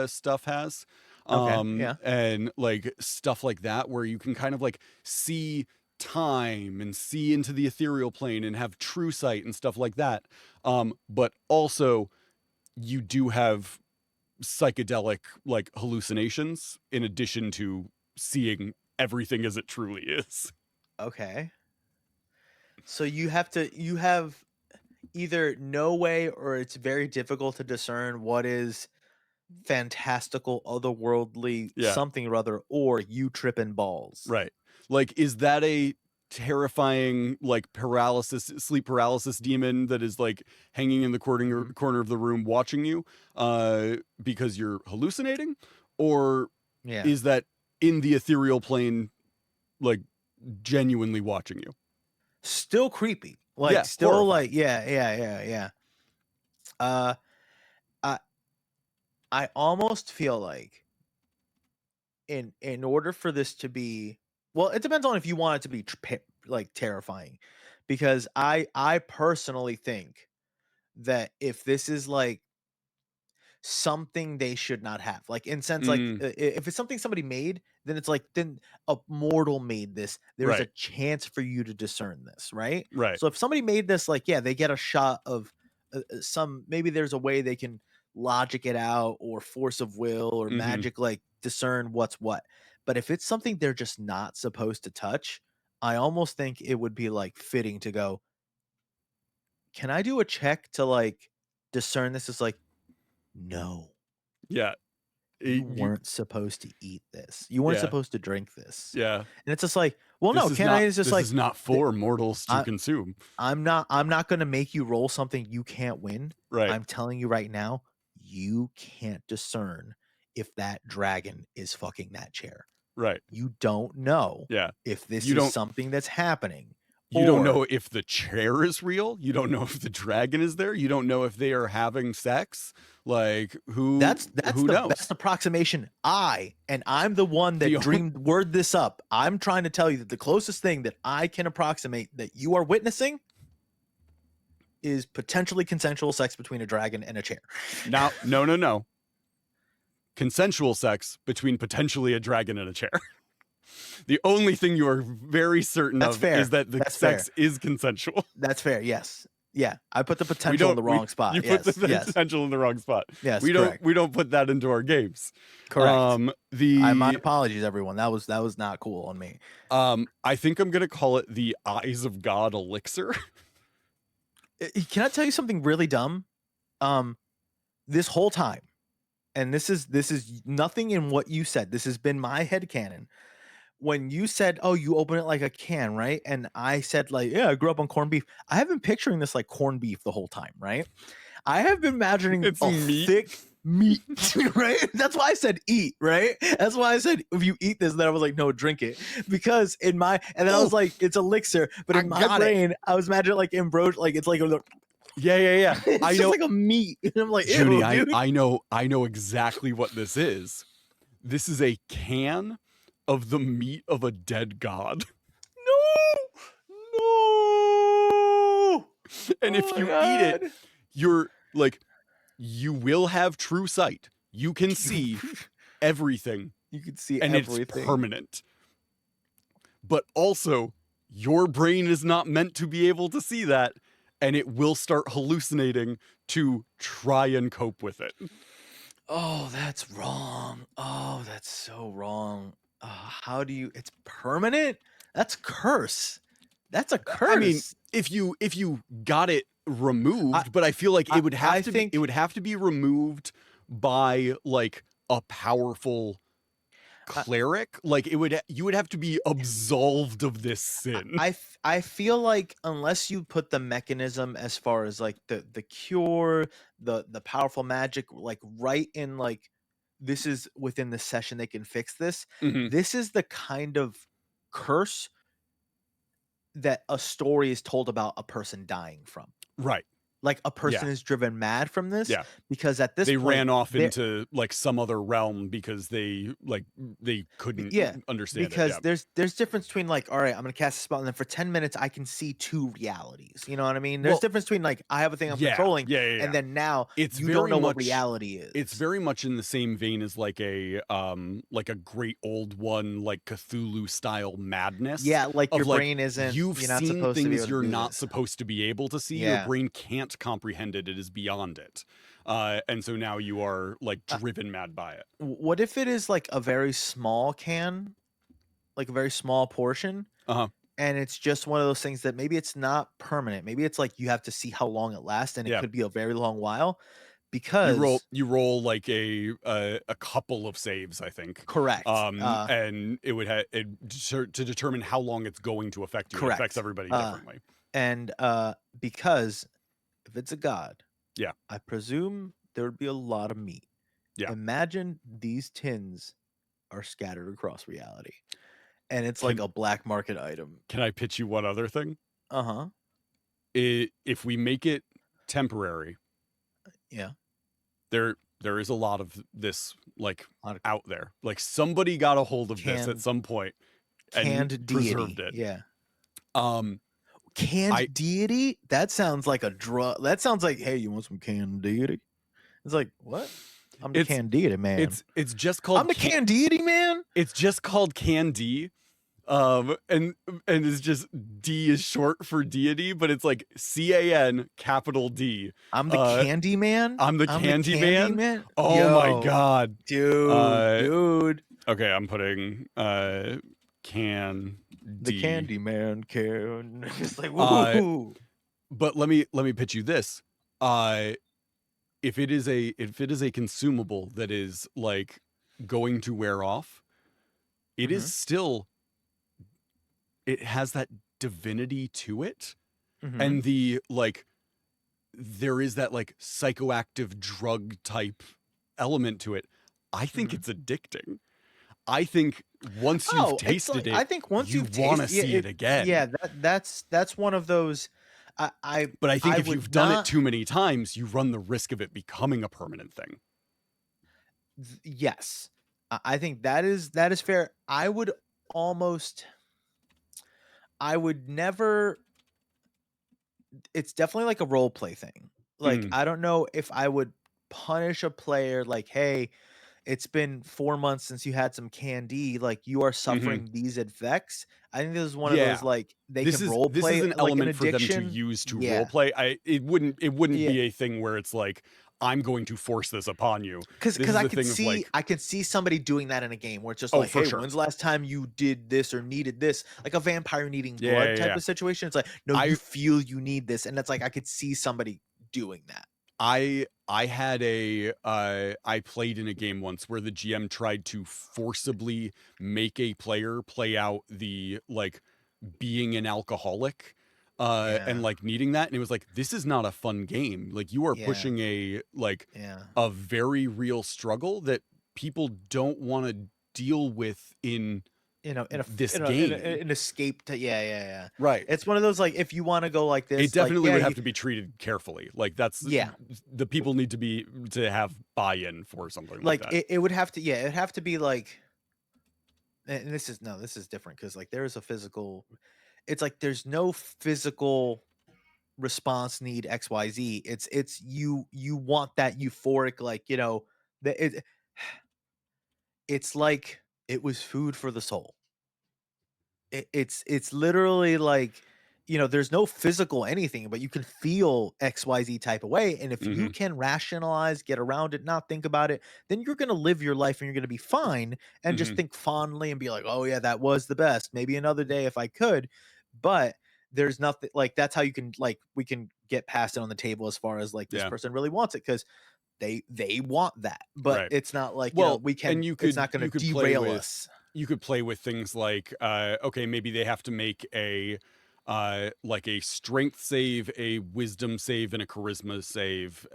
stuff has, Okay. Yeah. and like stuff like that where you can kind of like see time and see into the ethereal plane and have true sight and stuff like that, but also you do have psychedelic like hallucinations in addition to seeing everything as it truly is. Okay. So you have either no way or it's very difficult to discern what is fantastical, otherworldly, Yeah, something or other, or you tripping balls. right. Like, is that a terrifying like sleep paralysis demon that is like hanging in the Hmm. corner of the room watching you because you're hallucinating, or Yeah. is that in the ethereal plane like genuinely watching you? Still creepy. Like Yeah, still horrifying. like yeah, yeah, yeah, yeah. Uh I I almost feel like in order for this to be, well, it depends on if you want it to be like terrifying, because I personally think that if this is like something they should not have, like in sense like Mm, if it's something somebody made, then it's like then a mortal made this, there's a right, chance for you to discern this, right? right. So if somebody made this, like yeah, they get a shot of some, maybe there's a way they can logic it out or force of will or Mm-hmm. magic like discern what's what. But if it's something they're just not supposed to touch, I almost think it would be like fitting to go, can I do a check to like discern this? Is like, no, Yeah. you You weren't supposed to eat this. You weren't yeah. supposed to drink this. Yeah. And it's just like, well, no, can I? It's just This like, is not th- for mortals to I, consume. I'm not going to make you roll something you can't win. Right. I'm telling you right now, you can't discern if that dragon is fucking that chair. Right. You don't know Yeah. if this You is don't something that's happening, you don't or know if the chair is real. You don't know if the dragon is there. You don't know if they are having sex. Like that's who the knows? best approximation. I'm the one The that dreamed word this up. I'm trying to tell you that the closest thing that I can approximate that you are witnessing is potentially consensual sex between a dragon and a chair. now no. Consensual sex between potentially a dragon and a chair. The only thing you are very certain That's of is fair. that the That's fair. sex is consensual. That's fair. Yes. Yeah. I put the We potential in don't the we wrong spot. you put Yes. the Yes. potential in the wrong spot. Yes. Correct. We don't put that into our games. Correct. My The apologies, everyone. That was not cool on me. I think I'm gonna call it the Eyes of God elixir. Can I tell you something really dumb? This whole time, and this is nothing in what you said. This has been my headcanon. When you said, "Oh, you open it like a can," right? And I said, like, "Yeah, I grew up on corned beef." I have been picturing this like corned beef the whole time, right? I have been imagining It's a meat. thick meat, right? That's why I said eat, right? That's why I said if you eat this, then I was like, no, drink it. Because in my, and then I was Oh, like, it's elixir, but I in my got it. brain, I was imagining like ambrosia, like it's like Yeah. it's I just know, like a meat. And I'm like, Junie, ew, dude. I know exactly what this is. This is a can of the meat of a dead god. No. And if Oh my you eat it, God. you're like you will have true sight. You can see everything You can see and it's everything. permanent. But also your brain is not meant to be able to see that, and it will start hallucinating to try and cope with it. Oh, that's wrong. Oh, that's so wrong. How do you? It's permanent. That's curse. That's a curse. I mean, if you got it removed, but I feel like it would have to think it would have to be removed by like a powerful cleric. Like you would have to be absolved of this sin. I feel like unless you put the mechanism as far as like the cure, the powerful magic, like right in like this is within the session they can fix this. Mhm. This is the kind of curse that a story is told about a person dying from. Right. Like a person is driven mad from this Yeah. because at this They point ran off they're- into like some other realm because they couldn't understand because it. Yeah. there's difference between like, all right, I'm gonna cast a spell and then for 10 minutes I can see two realities. You know what I mean? There's Well, difference between like I have a thing I'm controlling and then now It's you very don't know what much- reality is. It's very much in the same vein as like a great old one, like Cthulhu style madness. Yeah, like of your like, brain isn't you've you're not seen supposed to be things able to you're do not this. supposed to be able to see. Yeah. Your brain can't comprehend it. It is beyond it. And so now you are like driven mad by it. What if it is like a very small can, like a very small portion? Uh-huh. And it's just one of those things that maybe it's not permanent. Maybe it's like you have to see how long it lasts, and it could be a very long while. Because you roll like a couple of saves, I think. Correct. And it would have to determine how long it's going to affect you. Correct. It affects everybody differently. And because if it's a god, yeah, I presume there would be a lot of meat. Yeah. Imagine these tins are scattered across reality, and it's like a black market item. Can I pitch you one other thing? Uh-huh. If we make it temporary, yeah, there is a lot of this like out there. Like somebody got a hold of this at some point and preserved it. Yeah. Canned deity? That sounds like a drug. That sounds like, hey, you want some canned deity? It's like, what? I'm the canned deity man. It's just called I'm the canned deity man. It's just called Candy. And it's just D is short for deity, but it's like CAN capital D. I'm the candy man. I'm the candy man. Oh Yo, my god, dude. Okay, I'm putting can D. The candy man can. It's like woo. But let me pitch you this. If it is a consumable that is like going to wear off, it is still. It has that divinity to it, and the like. There is that like psychoactive drug type element to it. I think it's addicting. I think once you've tasted it, I think once you want to see it again. Yeah, that's one of those. But I think if you've done it too many times, you run the risk of it becoming a permanent thing. Yes, I think that is fair. I would never. It's definitely like a role play thing. Like I don't know if I would punish a player like, hey, it's been 4 months since you had some candy, like you are suffering these effects. I think this is one of those like can role play. This is an element an for them to use to role play. It wouldn't be a thing where it's like I'm going to force this upon you. Because I could see somebody doing that in a game where it's just like, hey, when's the last time you did this or needed this? Like a vampire needing blood type of situation. It's like, no, you feel you need this. And it's like, I could see somebody doing that. I had I played in a game once where the GM tried to forcibly make a player play out the like being an alcoholic and like needing that, and it was like, this is not a fun game. Like you are pushing a very real struggle that people don't want to deal with in this game. An escape to right. It's one of those like, if you want to go like this, it definitely would have to be treated carefully. Like that's the people need to have buy-in for something like that. It would have to it'd have to be like, and this is different because like there is a physical. It's like there's no physical response need XYZ. It's you want that euphoric, like, it's like it was food for the soul. it's literally like, there's no physical anything, but you can feel XYZ type of way. And if you Mhm. can rationalize, get around it, not think about it, then you're going to live your life and you're going to be fine, and just Mhm. think fondly and be like, oh yeah, that was the best. Maybe another day if I could. But there's nothing like, that's how you can, like, we can get past it on the table as far as like this Yeah. person really wants it, because they want that, but Right. it's not like, Well, and it's not going to you could play derail with us. things like okay, maybe they have to make a like a strength save, a wisdom save, and a charisma save,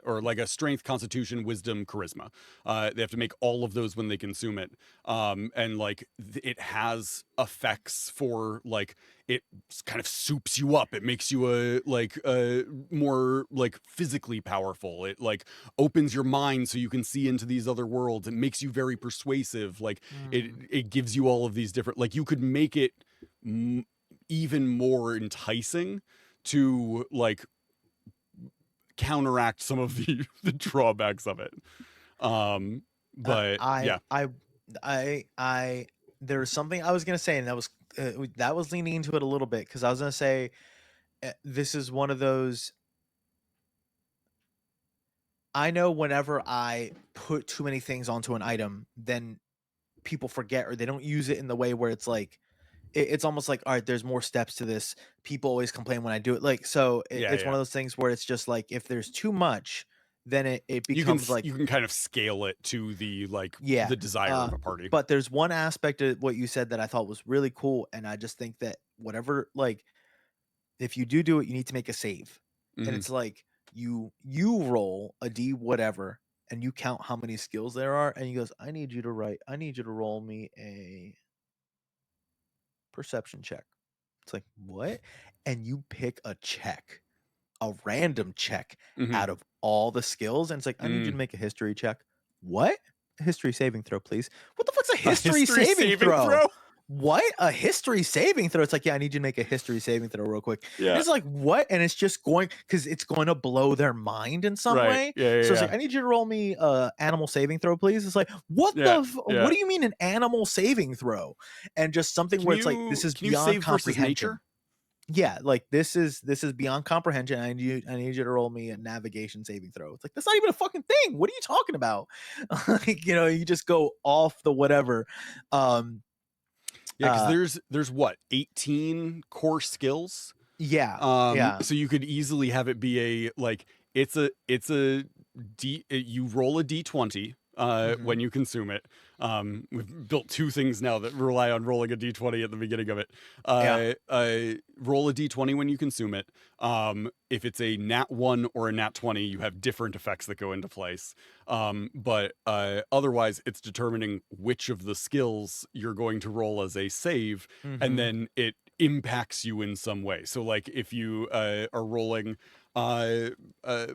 or like a strength, constitution, wisdom, charisma. They have to make all of those when they consume it. And like it has effects for like it kind of soups you up. It makes you more like physically powerful. It like opens your mind so you can see into these other worlds. It makes you very persuasive. Like it gives you all of these different, like you could make it even more enticing to like counteract some of the the drawbacks of it. But I yeah. I There was something I was gonna say, and that was leaning into it a little bit, because I was gonna say, this is one of those. I know whenever I put too many things onto an item, then people forget, or they don't use it in the way where it's like, it's almost like, all right, there's more steps to this. People always complain when I do it, like, so Yeah, it's one yeah. of those things where it's just like, if there's too much, then it becomes like, You can kind of scale it to the like yeah. the desire of a party. But there's one aspect of what you said that I thought was really cool, and I just think that whatever, like, if you do it, you need to make a save, and Mhm. it's like, you roll a D whatever, and you count how many skills there are, and he goes, I need you to roll me a perception check. It's like, what? And you pick a random check Mhm. out of all the skills, and it's like, I need you to Mm. make a history check. What? A history saving throw, please. What the fuck's a A history history saving saving throw? throw? What? A history saving throw? It's like, yeah, I need you to make a history saving throw real quick. And Yeah. it's like, what? And it's just going, because it's going to blow their mind in some Right. way. Yeah, So it's like, yeah, I need you to roll me animal saving throw, please. It's like, yeah. what Yeah. do you mean an animal saving throw? And just something where it's like, this is Can you beyond save versus comprehension. nature? Yeah, like, this is beyond comprehension. I need you to roll me a navigation saving throw. It's like, that's not even a fucking thing. What are you talking about? Like, you just go off the whatever. Yeah, because Uh there's what, 18 core skills? yeah, yeah. So you could easily have it be a like it's a D, you roll a D20 Mhm. when you consume it. We've built two things now that rely on rolling a D20 at the beginning of it. Yeah. Roll a D20 when you consume it. If it's a nat 1 or a nat 20, you have different effects that go into place. But otherwise it's determining which of the skills you're going to roll as a save, and Mhm. then it impacts you in some way. So like if you are rolling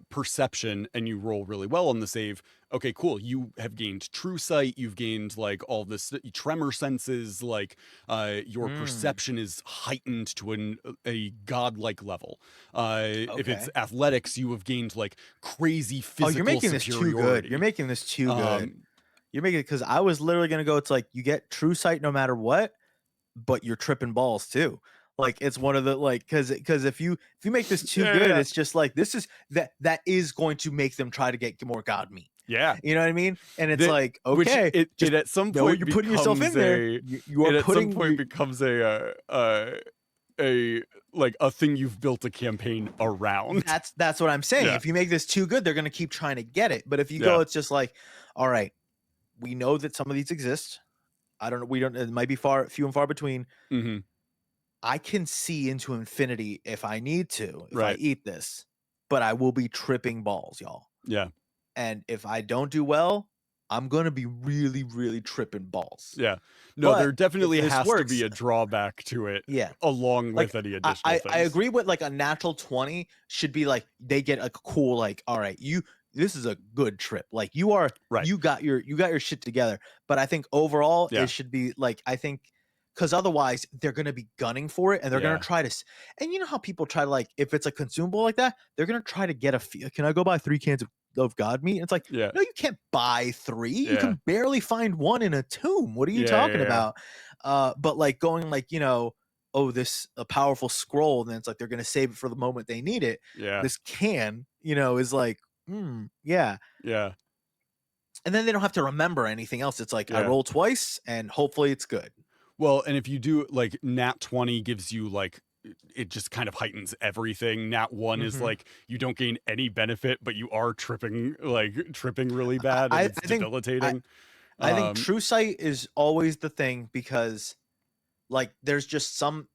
perception and you roll really well on the save, okay, cool, you have gained true sight, you've gained like all this tremor senses, like your Mm. perception is heightened to a godlike level. If it's Okay. athletics, you have gained like crazy Oh, you're physical making this too good. You're superiority. making this too good. um You're making it, because I was literally gonna go, it's like, you get true sight no matter what, but you're tripping balls too. Like, it's one of the, like, because if you make this too yeah, good, yeah, it's just like, this is that is going to make them try to get more god meat. yeah. You know what I mean? And it's That like, which okay, it just at some know point you're putting yourself in becomes there. a You are it at some putting point you. becomes a like a thing you've built a campaign around. That's what I'm saying. Yeah. If you make this too good, they're gonna keep trying to get it. But if you Yeah. go, it's just like, all right, we know that some of these exist. I don't know. We don't. It might be few and far between. Hmm. I can see into infinity if I need to, if I Right. eat this, but I will be tripping balls, y'all. Yeah. And if I don't do well, I'm gonna be really, really tripping balls. Yeah. No, But there if definitely this has to works, be a drawback to it yeah. along Like, with any I, additional I things. agree with, like, a natural 20 should be like, they get a cool, like, all right, this is a good trip. Like, Right. you got your shit together. But I think overall Yeah. it should be like, I think, because otherwise they're gonna be gunning for it, and they're gonna Yeah. try to and you know how people try to, like, if it's a consumable like that, they're gonna try to get can I go buy 3 cans of god meat. And it's like, Yeah. no, you can't buy 3. You Yeah. can barely find 1 in a tomb. What are you Yeah, talking yeah, about? But like going like, oh, this a powerful scroll, and then it's like they're gonna save it for the moment they need it. yeah. This can, is like, yeah. Yeah. And then they don't have to remember anything else. It's like I Yeah. roll twice and hopefully it's good. Well, and if you do like nat 20 gives you like it just kind of heightens everything. Nat 1 is Mhm. like you don't gain any benefit, but you are tripping really bad, and I it's think debilitating. I think True Sight is always the thing, because like there's just some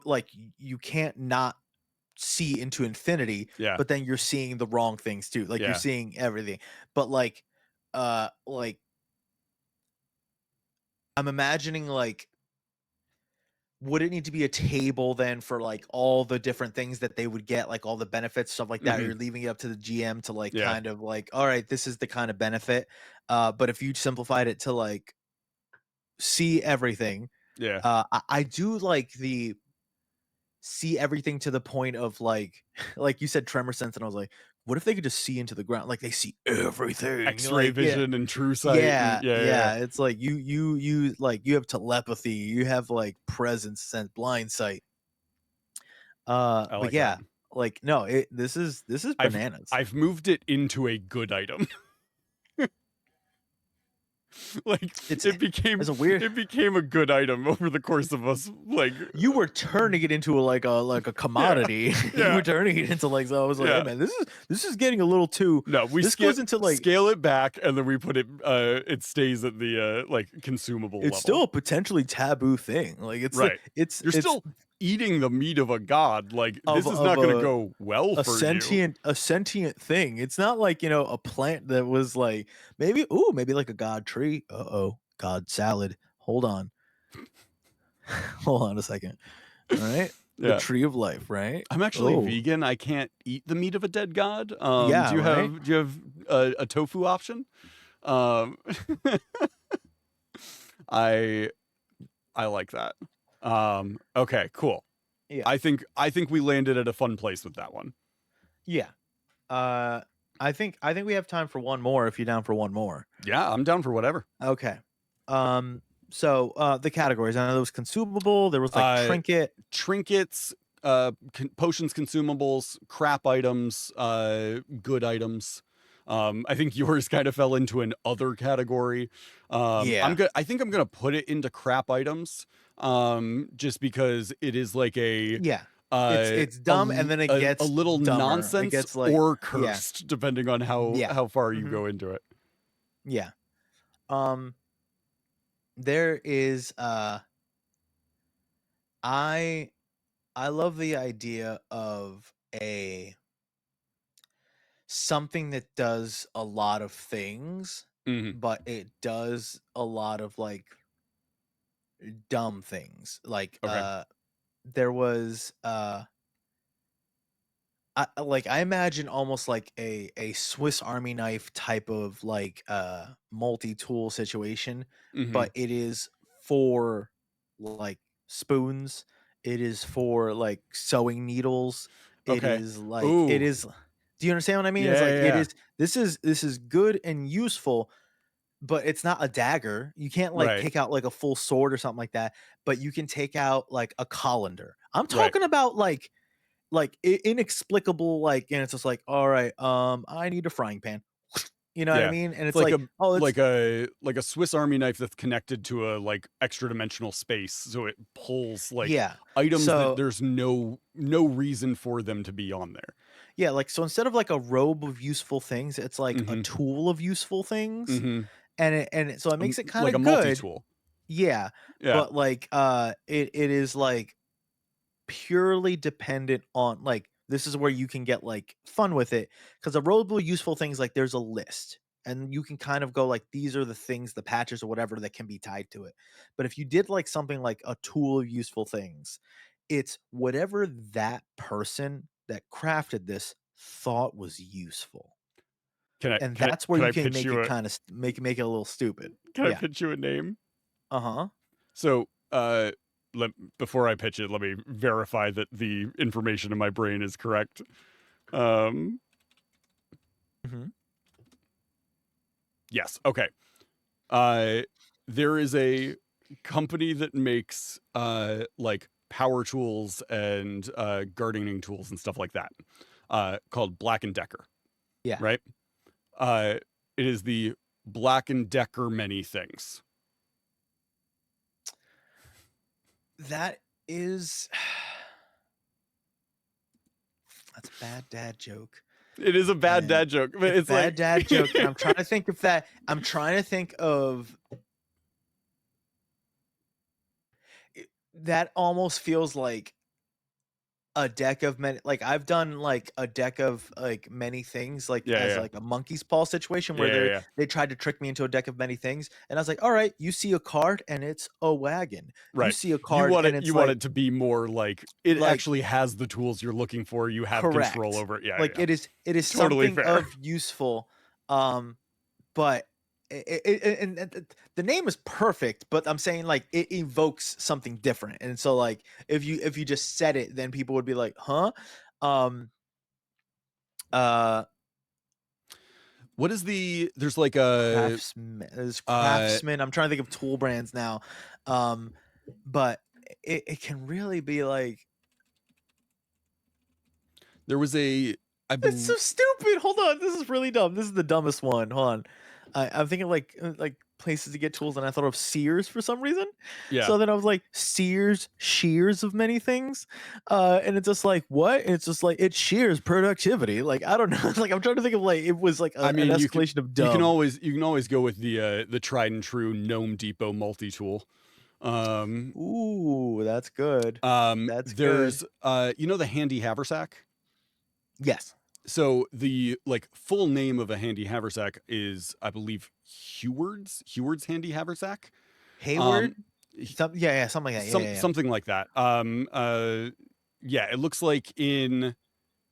like you can't not see into infinity, Yeah. but then you're seeing the wrong things too. Like Yeah. you're seeing everything. But like I'm imagining like, would it need to be a table then for like all the different things that they would get, like all the benefits, stuff like that? Or Mhm. you're leaving it up to the GM to like Yeah. kind of like, all right, this is the kind of benefit. But if you simplified it to like see everything, Yeah. I do like the see everything to the point of like like you said tremor sense, and I was like, what if they could just see into the ground, like they see everything, X-ray like vision and true sight. yeah, And yeah, it's like you like you have telepathy, you have like presence sense, blind sight. I But like yeah, that. like no, this is bananas. I've moved it into a good item. Like It's it became a weird. it became a good item over the course of us like You were turning it into like a commodity. You yeah. were turning it into like, so I was like, Yeah. hey man, this is getting a little too. No, we This goes into like, scale it back, and then we put it it stays at the like consumable it's level. still a potentially taboo thing. Like it's Right. it's You're still eating the meat of a god. Like this is not going to go well a for sentient you. a sentient thing. It's not like, a plant that was like maybe like a god tree. God salad. Hold on. Hold on a second. All right. The Yeah. tree of life, right? I'm actually Oh. vegan. I can't eat the meat of a dead god. Yeah, do you right? have a tofu option? I like that. Okay, cool. Yeah. I think we landed at a fun place with that one. Yeah. I think we have time for one more if you're down for one more. Yeah, I'm down for whatever. Okay. So the categories. I know there was consumable, there was like trinket. Trinkets, potions, consumables, crap items, good items. I think yours kind of fell into an other category. Yeah. I think I'm gonna put it into crap items. Just because it is like a Yeah. It's dumb, and then it gets a little dumber. nonsense It gets like, or cursed, depending on Yeah. how far you Mhm. go into it. Yeah. There is I love the idea of something that does a lot of things, Mhm. but it does a lot of like dumb things. Like Okay. there was I imagine almost like a Swiss Army knife type of like multi-tool situation, Mhm. but it is for like spoons, it is for like sewing needles, it Okay. is like it Ooh. is, do you understand what I mean? It's Yeah, like yeah, it yeah. is, this is good and useful, but it's not a dagger. You can't like Right. take out like a full sword or something like that, but you can take out like a colander. I'm Right. talking about like inexplicable, like, and it's just like, all right, I need a frying pan. You know what I Yeah. mean? And It's it's like, oh, it's like a Swiss Army knife that's connected to a like extra dimensional space, so it pulls like yeah. items that So there's no reason for them to be on there. yeah, like so instead of like a robe of useful things, it's like a Mhm. tool of useful things. Mhm. So it makes it kind Like a of good. multi-tool. Yeah. Yeah. But like it is like purely dependent on like, this is where you can get like fun with it, because the roadable useful things, like there's a list and you can kind of go like, these are the things, the patches or whatever that can be tied to it. But if you did like something like a tool of useful things, it's whatever that person that crafted this thought was useful, and that's where Can you I can pitch make you it a kind of make it a little stupid. can I Yeah. pitch you a name? Uh-huh. So, before I pitch it, let me verify that the information in my brain is correct. Mhm. Yes. Okay. There is a company that makes like power tools and gardening tools and stuff like that, called Black and Decker, Yeah. right? Uh, it is the Black and Decker many things. That is that's a bad dad joke. It is a bad And dad joke, but it's bad like dad joke, and I'm trying to think of that. I'm trying to think of that. Almost feels like a deck of many. Like I've done like a deck of like many things, like yeah, as yeah, like a monkey's paw situation yeah, where yeah, yeah. they tried to trick me into a deck of many things, and I was like, all right, you see a card and it's a wagon. You Right. see a card and it's You want like it to be more like it like actually has the tools you're looking for. You have control correct. over it. Yeah, Like yeah, it is totally something fair. of useful. But and the name is perfect, but I'm saying like it evokes something different. And so like if you just said it, then people would be like, huh? Um uh What is there's like a craftsman. I'm trying to think of tool brands now. But it can really be like there was a I it's so believe stupid. Hold on, this is really dumb. This is the dumbest one. Hold on, I'm thinking like places to get tools, and I thought of Sears for some reason. yeah. So then I was like Sears shears of many things, and it's just like what? And it's just like it shears productivity. Like I don't know. Like I'm trying to think of like it was like I mean, an escalation of dumb. you can always go with the tried and true Gnome Depot multi tool. Ooh, that's good. That's good. There's you know the handy haversack. Yes, So the like full name of a handy haversack is, I believe, Heward's handy haversack. Hayward. Um, Yeah, something like that. Yeah. Something like that. Yeah, it looks like in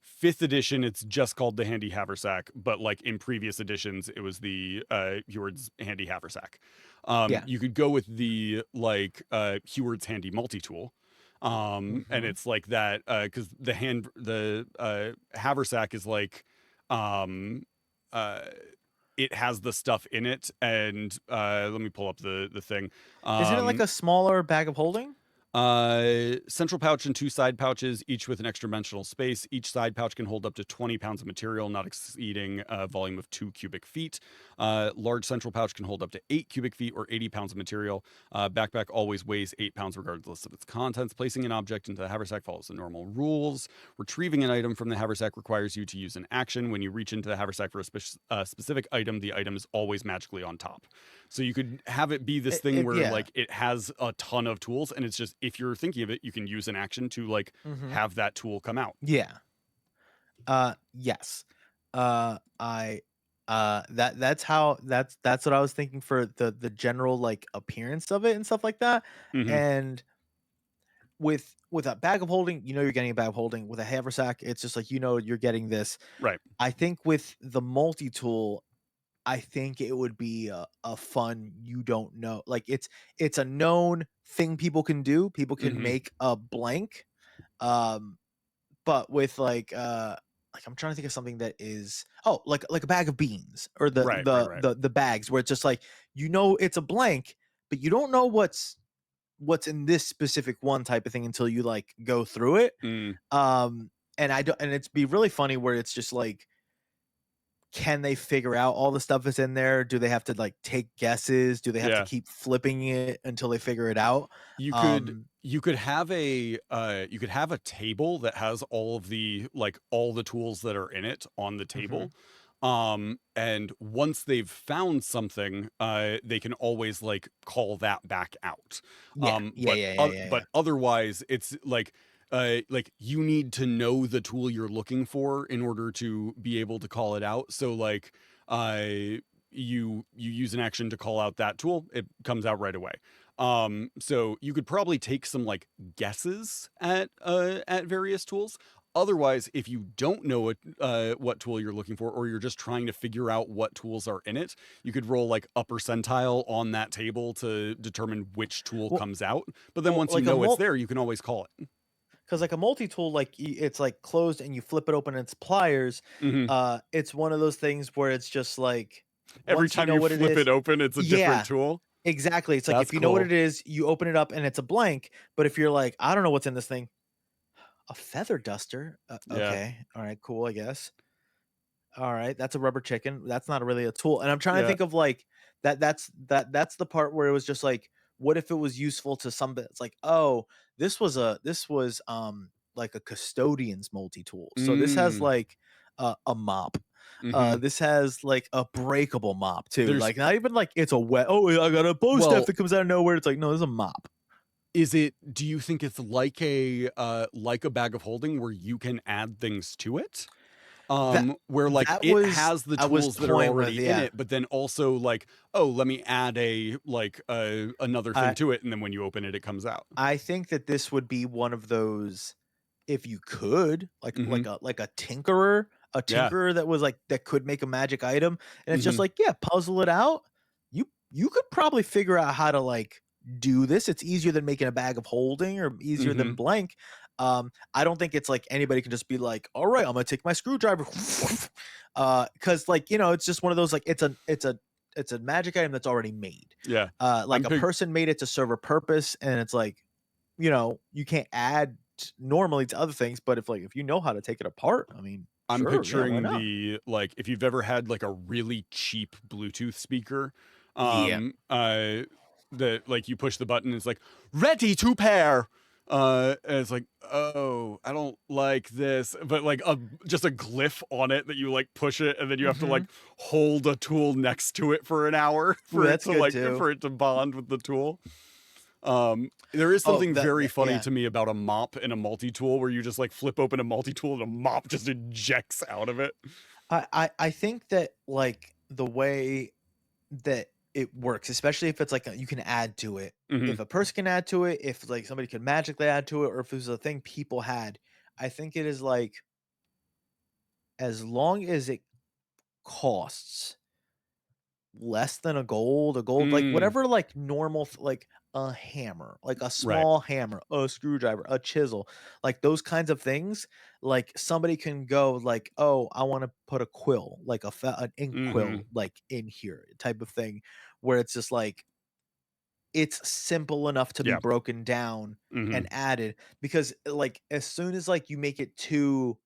fifth edition it's just called the handy haversack, but like in previous editions it was the Heward's handy haversack. Yeah. You could go with the like Heward's handy multi-tool. And Mhm. it's like that because the haversack is like uh it has the stuff in it, and let me pull up the thing. Isn't it like a smaller bag of holding? Central pouch and two side pouches, each with an extra dimensional space. Each side pouch can hold up to 20 pounds of material, not exceeding a volume of 2 cubic feet. Large central pouch can hold up to 8 cubic feet or 80 pounds of material. Backpack always weighs 8 pounds regardless of its contents. Placing an object into the haversack follows the normal rules. Retrieving an item from the haversack requires you to use an action. When you reach into the haversack for a specific item, the item is always magically on top. So you could have it be this thing where Yeah. like it has a ton of tools, and it's just if you're thinking of it, you can use an action to like Mhm. have that tool come out. Yeah. Yes. That's what I was thinking for the general like appearance of it and stuff like that. Mhm. And with a bag of holding, you know you're getting a bag of holding. With a haversack, it's just like you know you're getting this. Right. I think with the multi-tool, I think it would be a fun you don't know. Like it's a known thing people can do. People can Mhm. make a blank. But with like I'm trying to think of something that is like a bag of beans or Right. the bags where it's just like you know it's a blank, but you don't know what's in this specific one type of thing until you like go through it. Mm. And I don't and it's be really funny where it's just like can they figure out all the stuff that's in there? Do they have to like take guesses? Do they have to Yeah. keep flipping it until they figure it out? You could have a table that has all of the like all the tools that are in it on the table. And once they've found something, they can always like call that back out. Yeah. But otherwise it's like you need to know the tool you're looking for in order to be able to call it out. So like you use an action to call out that tool, it comes out right away. So you could probably take some like guesses at various tools. Otherwise, if you don't know what tool you're looking for, or you're just trying to figure out what tools are in it, you could roll like upper percentile on that table to determine which tool comes out. But then once you know it's there, you can always call it. Because like a multi-tool, like it's like closed and you flip it open and it's pliers. Mhm. It's one of those things where it's just like Every once you time know you what it flip is, it open, it's a yeah, different tool. exactly. It's like That's if you know what cool. it is, you open it up and it's a blank. But if you're like, I don't know what's in this thing, a feather duster. Yeah. Okay, all right, cool. I guess. All right, that's a rubber chicken. That's not really a tool. And I'm trying to Yeah. think of like that. That's the part where it was just like, what if it was useful to somebody? It's like, oh, this was like a custodian's multi tool. So this has Mm. like a mop. Hmm. This has like a breakable mop too. There's Like not even like it's a wet. Oh, I got a bow staff well, that comes out of nowhere. It's like no, there's a mop. is it? Do you think it's like a bag of holding where you can add things to it? That Where like that it was has the I was tools that are toying with. already in Yeah, it, but then also like, oh, let me add a like another thing I to it, and then when you open it, it comes out. I think that this would be one of those if you could Hmm. like a tinkerer, Yeah. that was like that could make a magic item, and it's just Hmm. like yeah, puzzle it out. You could probably figure out how to like do this. It's easier than making a bag of holding or easier than Hmm. blank. I don't think it's like anybody can just be like, all right, I'm gonna take my screwdriver, because like it's just one of those like it's a magic item that's already made. Yeah. Like I'm a pig- person made it to serve a purpose, and it's like you can't add normally to other things, but if you know how to take it apart, I mean, I'm sure, yeah, why picturing not? the like if you've ever had like a really cheap Bluetooth speaker, Yeah. that like you push the button, it's like ready to pair. And it's like, oh, I don't like this, but like just a glyph on it that you like push it, and then you have to Hmm. like hold a tool next to it for an hour Ooh, for it that's to good like too. for it to bond with the tool. There is Oh, something very funny yeah. to me about a mop and a multi-tool where you just like flip open a multi-tool and a mop just ejects out of it. I think that like the way that it works, especially if it's like you can add to it. Hmm. If a person can add to it, if like somebody could magically add to it, or if it was a thing people had, I think it is like as long as it costs less than a gold, like Mm, whatever, like normal, like a hammer, like a right. small hammer, a screwdriver, a chisel, like those kinds of things. Like somebody can go like, oh, I want to put a quill, like an ink Hmm. quill, like in here, type of thing, where it's just like it's simple enough to be Yeah. broken down Hmm. and added because like as soon as like you make it too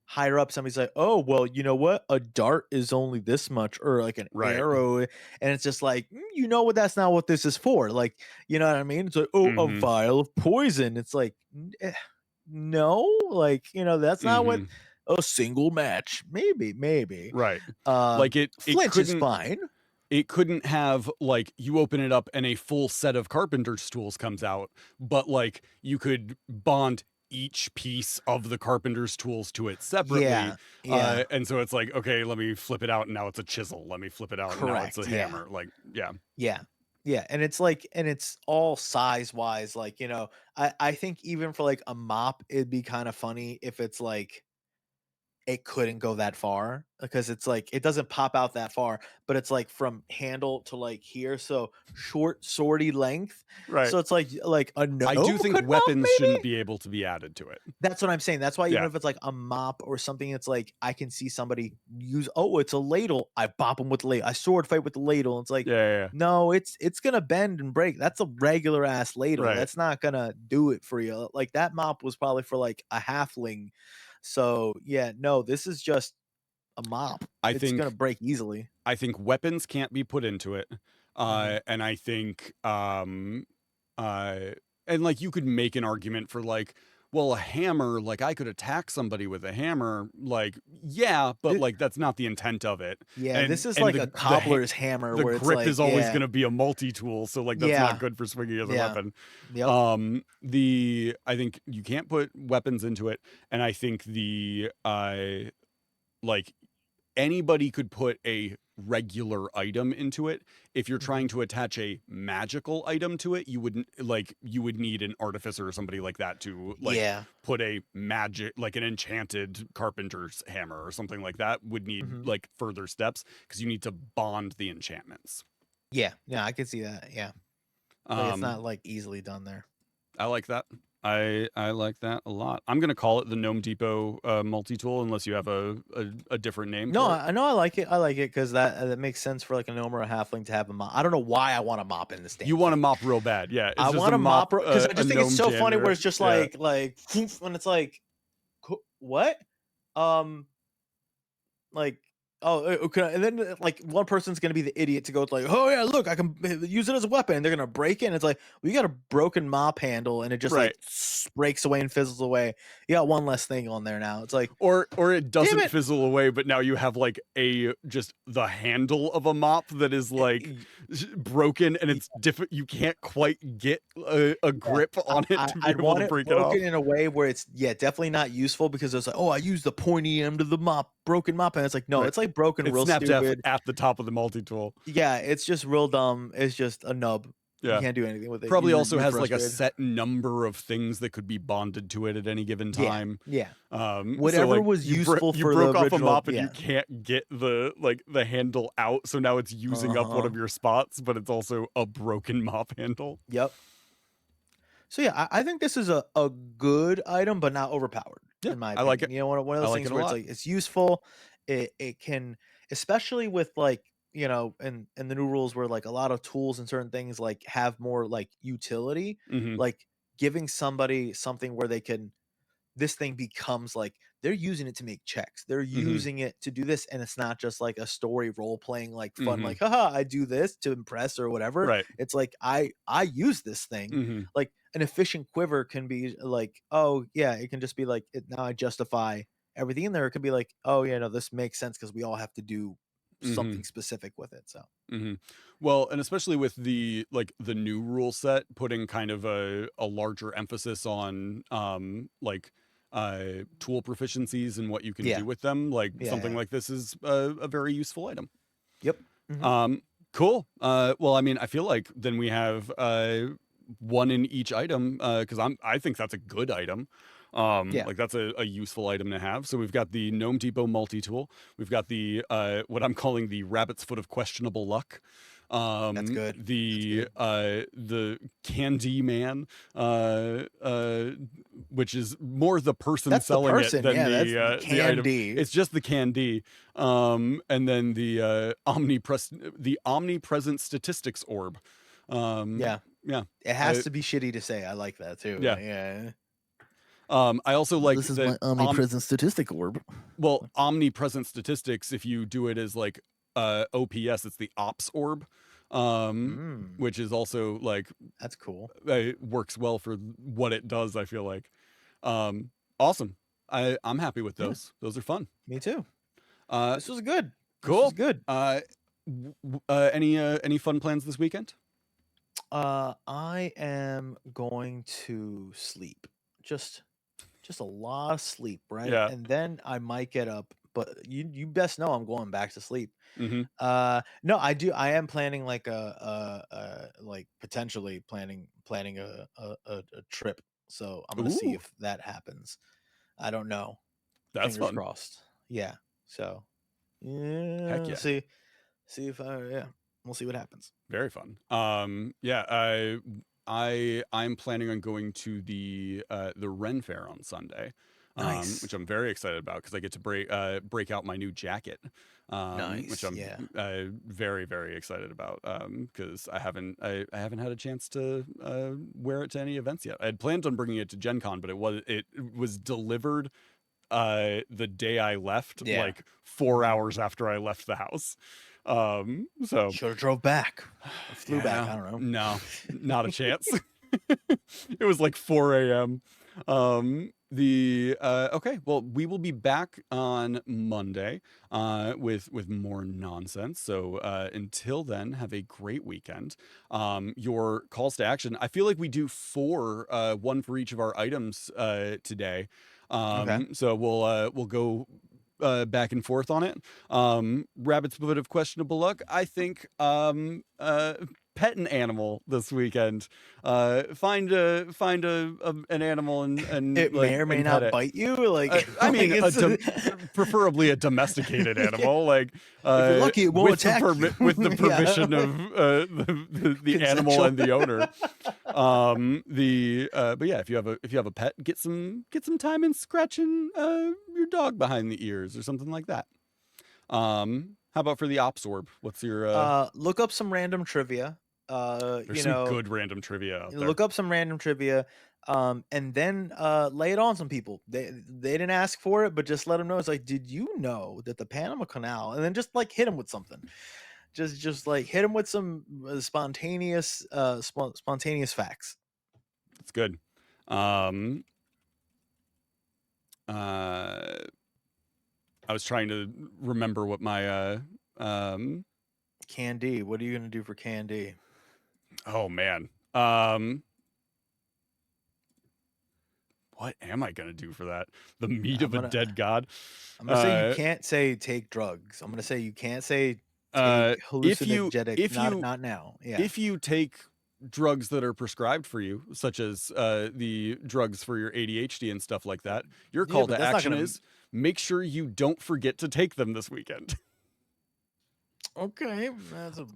higher up, somebody's like, "Oh, well, you know what? A dart is only this much, or like an Right. arrow," and it's just like, you know what? That's not what this is for. Like, you know what I mean? It's like, "Oh, a Hmm. vial of poison." It's like, no, like that's not what Hmm. a single match. Maybe. Right. Like it Flinch is couldn't fine. have like you open it up and a full set of carpenter's tools comes out, but like you could bond each piece of the carpenter's tools to it separately. Yeah, yeah, And so it's like, okay, let me flip it out and now it's a chisel. Let me flip it out and now it's a correct. Yeah, hammer. Like, yeah. yeah. Yeah, and it's like and it's all size wise, like, I think even for like a mop, it'd be kind of funny if it's like it couldn't go that far because it's like it doesn't pop out that far, but it's like from handle to like here, so short, sorty length. Right. So it's like a I do gnome think could mop, weapons shouldn't maybe. be able to be added to it. That's what I'm saying. That's why even Yeah. if it's like a mop or something, it's like I can see somebody use. Oh, it's a ladle. I bop them with the ladle. I sword fight with the ladle. It's like, Yeah. Yeah. Yeah. no, it's gonna bend and break. That's a regular ass ladle. Right. That's not gonna do it for you. Like that mop was probably for like a halfling. So yeah, no, this is just a mop. I It's gonna think break easily. weapons can't be put into it. Hmm. And I think uh and like you could make an argument for like, well, a hammer, like I could attack somebody with a hammer, like yeah, but like that's not the intent of it. Yeah, And this is like a cobbler's hammer the where it's grip like, is always yeah, going to be a multi-tool, so like that's not yeah, good for swinging as a yeah, weapon. yep. The I think you can't put weapons into it, and I think the like anybody could put a regular item into it. If you're Hmm. trying to attach a magical item to it, you would need an artificer or somebody like that to like Yeah. put a magic, like an enchanted carpenter's hammer or something like that would need Hmm. like further steps because you need to bond the enchantments. Yeah, I can see that. Yeah, like it's Um not like easily done there. I like that. I like that a lot. I'm gonna call it the Gnome Depot multi-tool, unless you have a different name No, for it. I know I like it. I like it because that makes sense for like a gnome or a halfling to have a mop. I don't know why I want a mop in this damn You want to thing. mop real bad, yeah. It's I just a want a mop, mop because I a just think it's gnome so funny where janitor. it's just Yeah, like when it's like what, um, like okay, and then like one person's gonna be the idiot to go like, oh yeah, look, I can use it as a weapon, and they're gonna break it. And it's like, we got a broken mop handle, and it just right. like breaks away and fizzles away. You got one less thing on there now. It's like, Or it damn doesn't it. fizzle away, but now you have like just the handle of a mop that is like broken, and it's you can't quite get a grip on it to be I'd able want to it break it off. broken in a way where it's definitely not useful, because it's like, oh, I used the pointy end of the broken mop, and it's like, no, Right. it's like broken It's real snapped F stupid. at the top of the multi-tool. Yeah, it's just real dumb. It's just a nub. You Yeah. can't do anything with it. Probably also You're has like a frustrated. set number of things that could be bonded to it at any given time. Yeah. So Whatever like was useful you for broke the off original. a mop and you can't get the handle out, so now it's using up one of your spots, but it's also a broken mop handle. Yep. So yeah, I think this is a good item, but not overpowered, Yeah, in my I opinion. like it. You know, one of I those like things it a where it's lot. like it's useful. It can, especially with like, you know, in the new rules where like a lot of tools and certain things like have more like utility, Mhm. like giving somebody something where they can, this thing becomes like they're using it to make checks. They're Mhm. using it to do this, and it's not just like a story role playing like fun, Mhm. like haha, I do this to impress or whatever. Right. It's like I use this thing. Mhm. Like an efficient quiver can be like, oh yeah, it can just be like now I justify everything in there. It could be like, oh yeah, no, this makes sense because we all have to do Mhm. something specific with it. So Mhm. Well, and especially with the new rule set putting kind of a larger emphasis on tool proficiencies and what you can yeah, do with them, like something yeah. like this is a very useful item. Yep. Mhm. Cool. Well, I mean, I feel like then we have one in each item, because I think that's a good item. Yeah, Like that's a useful item to have. So we've got the Gnome Depot multi-tool. We've got the what I'm calling the rabbit's foot of questionable luck. that's good. The Candy Man, which is more the person That's the selling it person. than Yeah, that's the the item. candy. It's just the candy. And then the omnipresent statistics orb. Yeah. Yeah. It has to be shitty to say. I like that too. Yeah. Yeah. I also like This is the my omnipresent statistic orb. well, omnipresent statistics. If you do it as like OPS, it's the ops orb, which is also like That's cool. works well for what it does. I feel like, awesome. I'm happy with those. Those are fun. Me too. Uh, This was good. This cool. was good. Any fun plans this weekend? I am going to sleep. Just a lot of sleep, right? Yeah. And then I might get up, but you best know I'm going back to sleep. Mm-hmm. No, I am planning like like potentially planning a trip. So I'm gonna see Ooh, if that happens. I don't know. that's Fingers fun. crossed. Yeah. So yeah, Heck yeah. see if we'll see what happens. Very fun. Yeah, I'm planning on going to the Ren Fair on Sunday, Nice. which I'm very excited about because I get to break out my new jacket, which Nice. I'm Yeah. very very excited about because I haven't had a chance to wear it to any events yet. I had planned on bringing it to Gen Con, but it was delivered the day I left, Yeah. like 4 hours after I left the house. So Should have drove back. Or flew back. I don't know. no, not a chance. It was like 4 a.m. Okay, well, we will be back on Monday with more nonsense. So until then, have a great weekend. Your calls to action. I feel like we do 4, one for each of our items today. Okay. So we'll go back and forth on it. Rabbit's foot of questionable luck. I think pet an animal this weekend, find an animal and It like may or may and pet not it. bite you. Like, I like mean, it's, preferably a domesticated animal, like if you're lucky, it won't with the attack you. with the Yeah. permission of the animal Consensual. and the owner. But yeah, if you have a pet, get some time in scratching your dog behind the ears or something like that. How about for the ops orb? What's your Look up some random trivia. there's You some know, good random trivia out there. look up some random trivia, and then lay it on some people. They didn't ask for it, but just let them know. It's like, did you know that the Panama Canal? And then just like hit them with something. Just like hit them with some spontaneous facts. It's good. I was trying to remember what my Candy. What are you gonna do for Candy? oh man. What am I gonna do for that? The meat of a dead god? I'm gonna say you can't say take drugs. I'm gonna say you can't say take hallucinogenic. Not now. Yeah. If you take drugs that are prescribed for you, such as the drugs for your ADHD and stuff like that, your call to action is make sure you don't forget to take them this weekend. Okay, I feel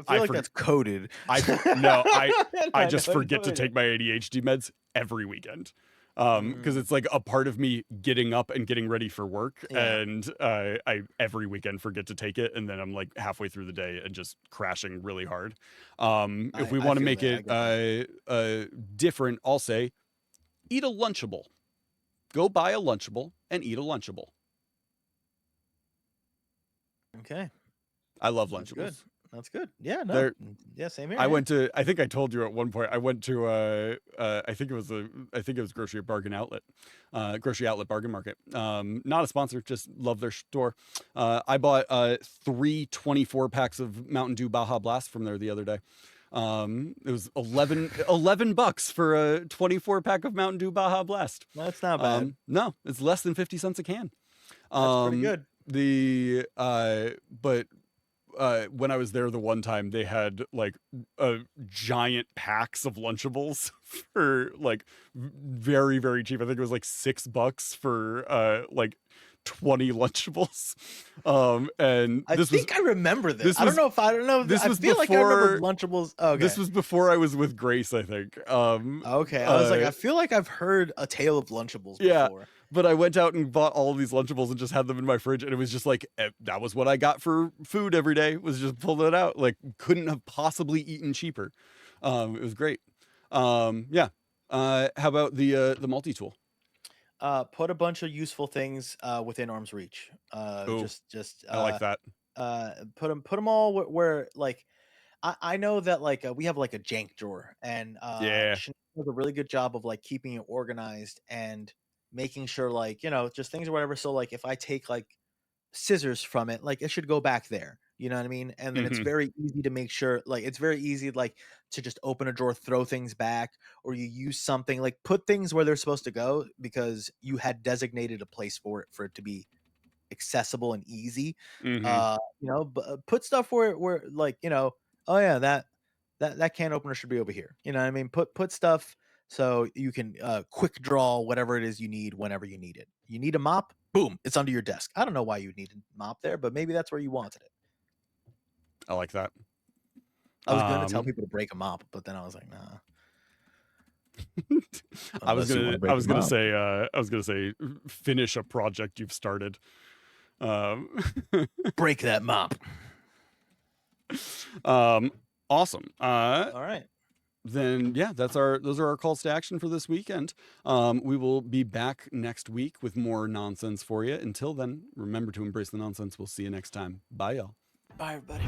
like that's coded. I just forget to take my ADHD meds every weekend. Because it's like a part of me getting up and getting ready for work, and I every weekend forget to take it, and then I'm like halfway through the day and just crashing really hard. If we want to make it different, I'll say eat a Lunchable. Go buy a Lunchable and eat a Lunchable. Okay. I love Lunchables. That's good. Yeah, no. Yeah, same here. I think I told you at one point, I went to I think it was Grocery Outlet Bargain Market. Not a sponsor, just love their store. I bought 3 24 packs of Mountain Dew Baja Blast from there the other day. It was $11 for a 24 pack of Mountain Dew Baja Blast. That's not bad. No, it's less than 50 cents a can. That's pretty good. But when I was there the one time, they had like giant packs of Lunchables for like very, very cheap. I think it was like $6 for like 20 Lunchables. And I remember this. I don't know. This was before, like I remember Lunchables. Okay. This was before I was with Grace, I think. Okay. I was like, I feel like I've heard a tale of Lunchables before. Yeah. But I went out and bought all of these Lunchables and just had them in my fridge. And it was just like, that was what I got for food every day, was just pulling it out. Like, couldn't have possibly eaten cheaper. It was great. Yeah. How about the multi-tool? Put a bunch of useful things within arm's reach. I like that. Put them all where like, I know that like we have like a jank drawer, and Chanel does a really good job of like keeping it organized and making sure, like, you know, just things or whatever. So like if I take like scissors from it, like it should go back there, you know what I mean? And then it's very easy to make sure, like it's very easy like to just open a drawer, throw things back, or you use something, like put things where they're supposed to go because you had designated a place for it to be accessible and easy. You know, put stuff where like, you know, oh yeah, that can opener should be over here, you know what I mean? Put stuff so you can quick draw whatever it is you need whenever you need it. You need a mop, boom, it's under your desk. I don't know why you need a mop there, but maybe that's where you wanted it. I like that. I was going to tell people to break a mop, but then I was like, nah. I was gonna say finish a project you've started. Break that mop. Awesome. All right. Then yeah, those are our calls to action for this weekend. We will be back next week with more nonsense for you. Until then, remember to embrace the nonsense. We'll see you next time. Bye, y'all. Bye, everybody.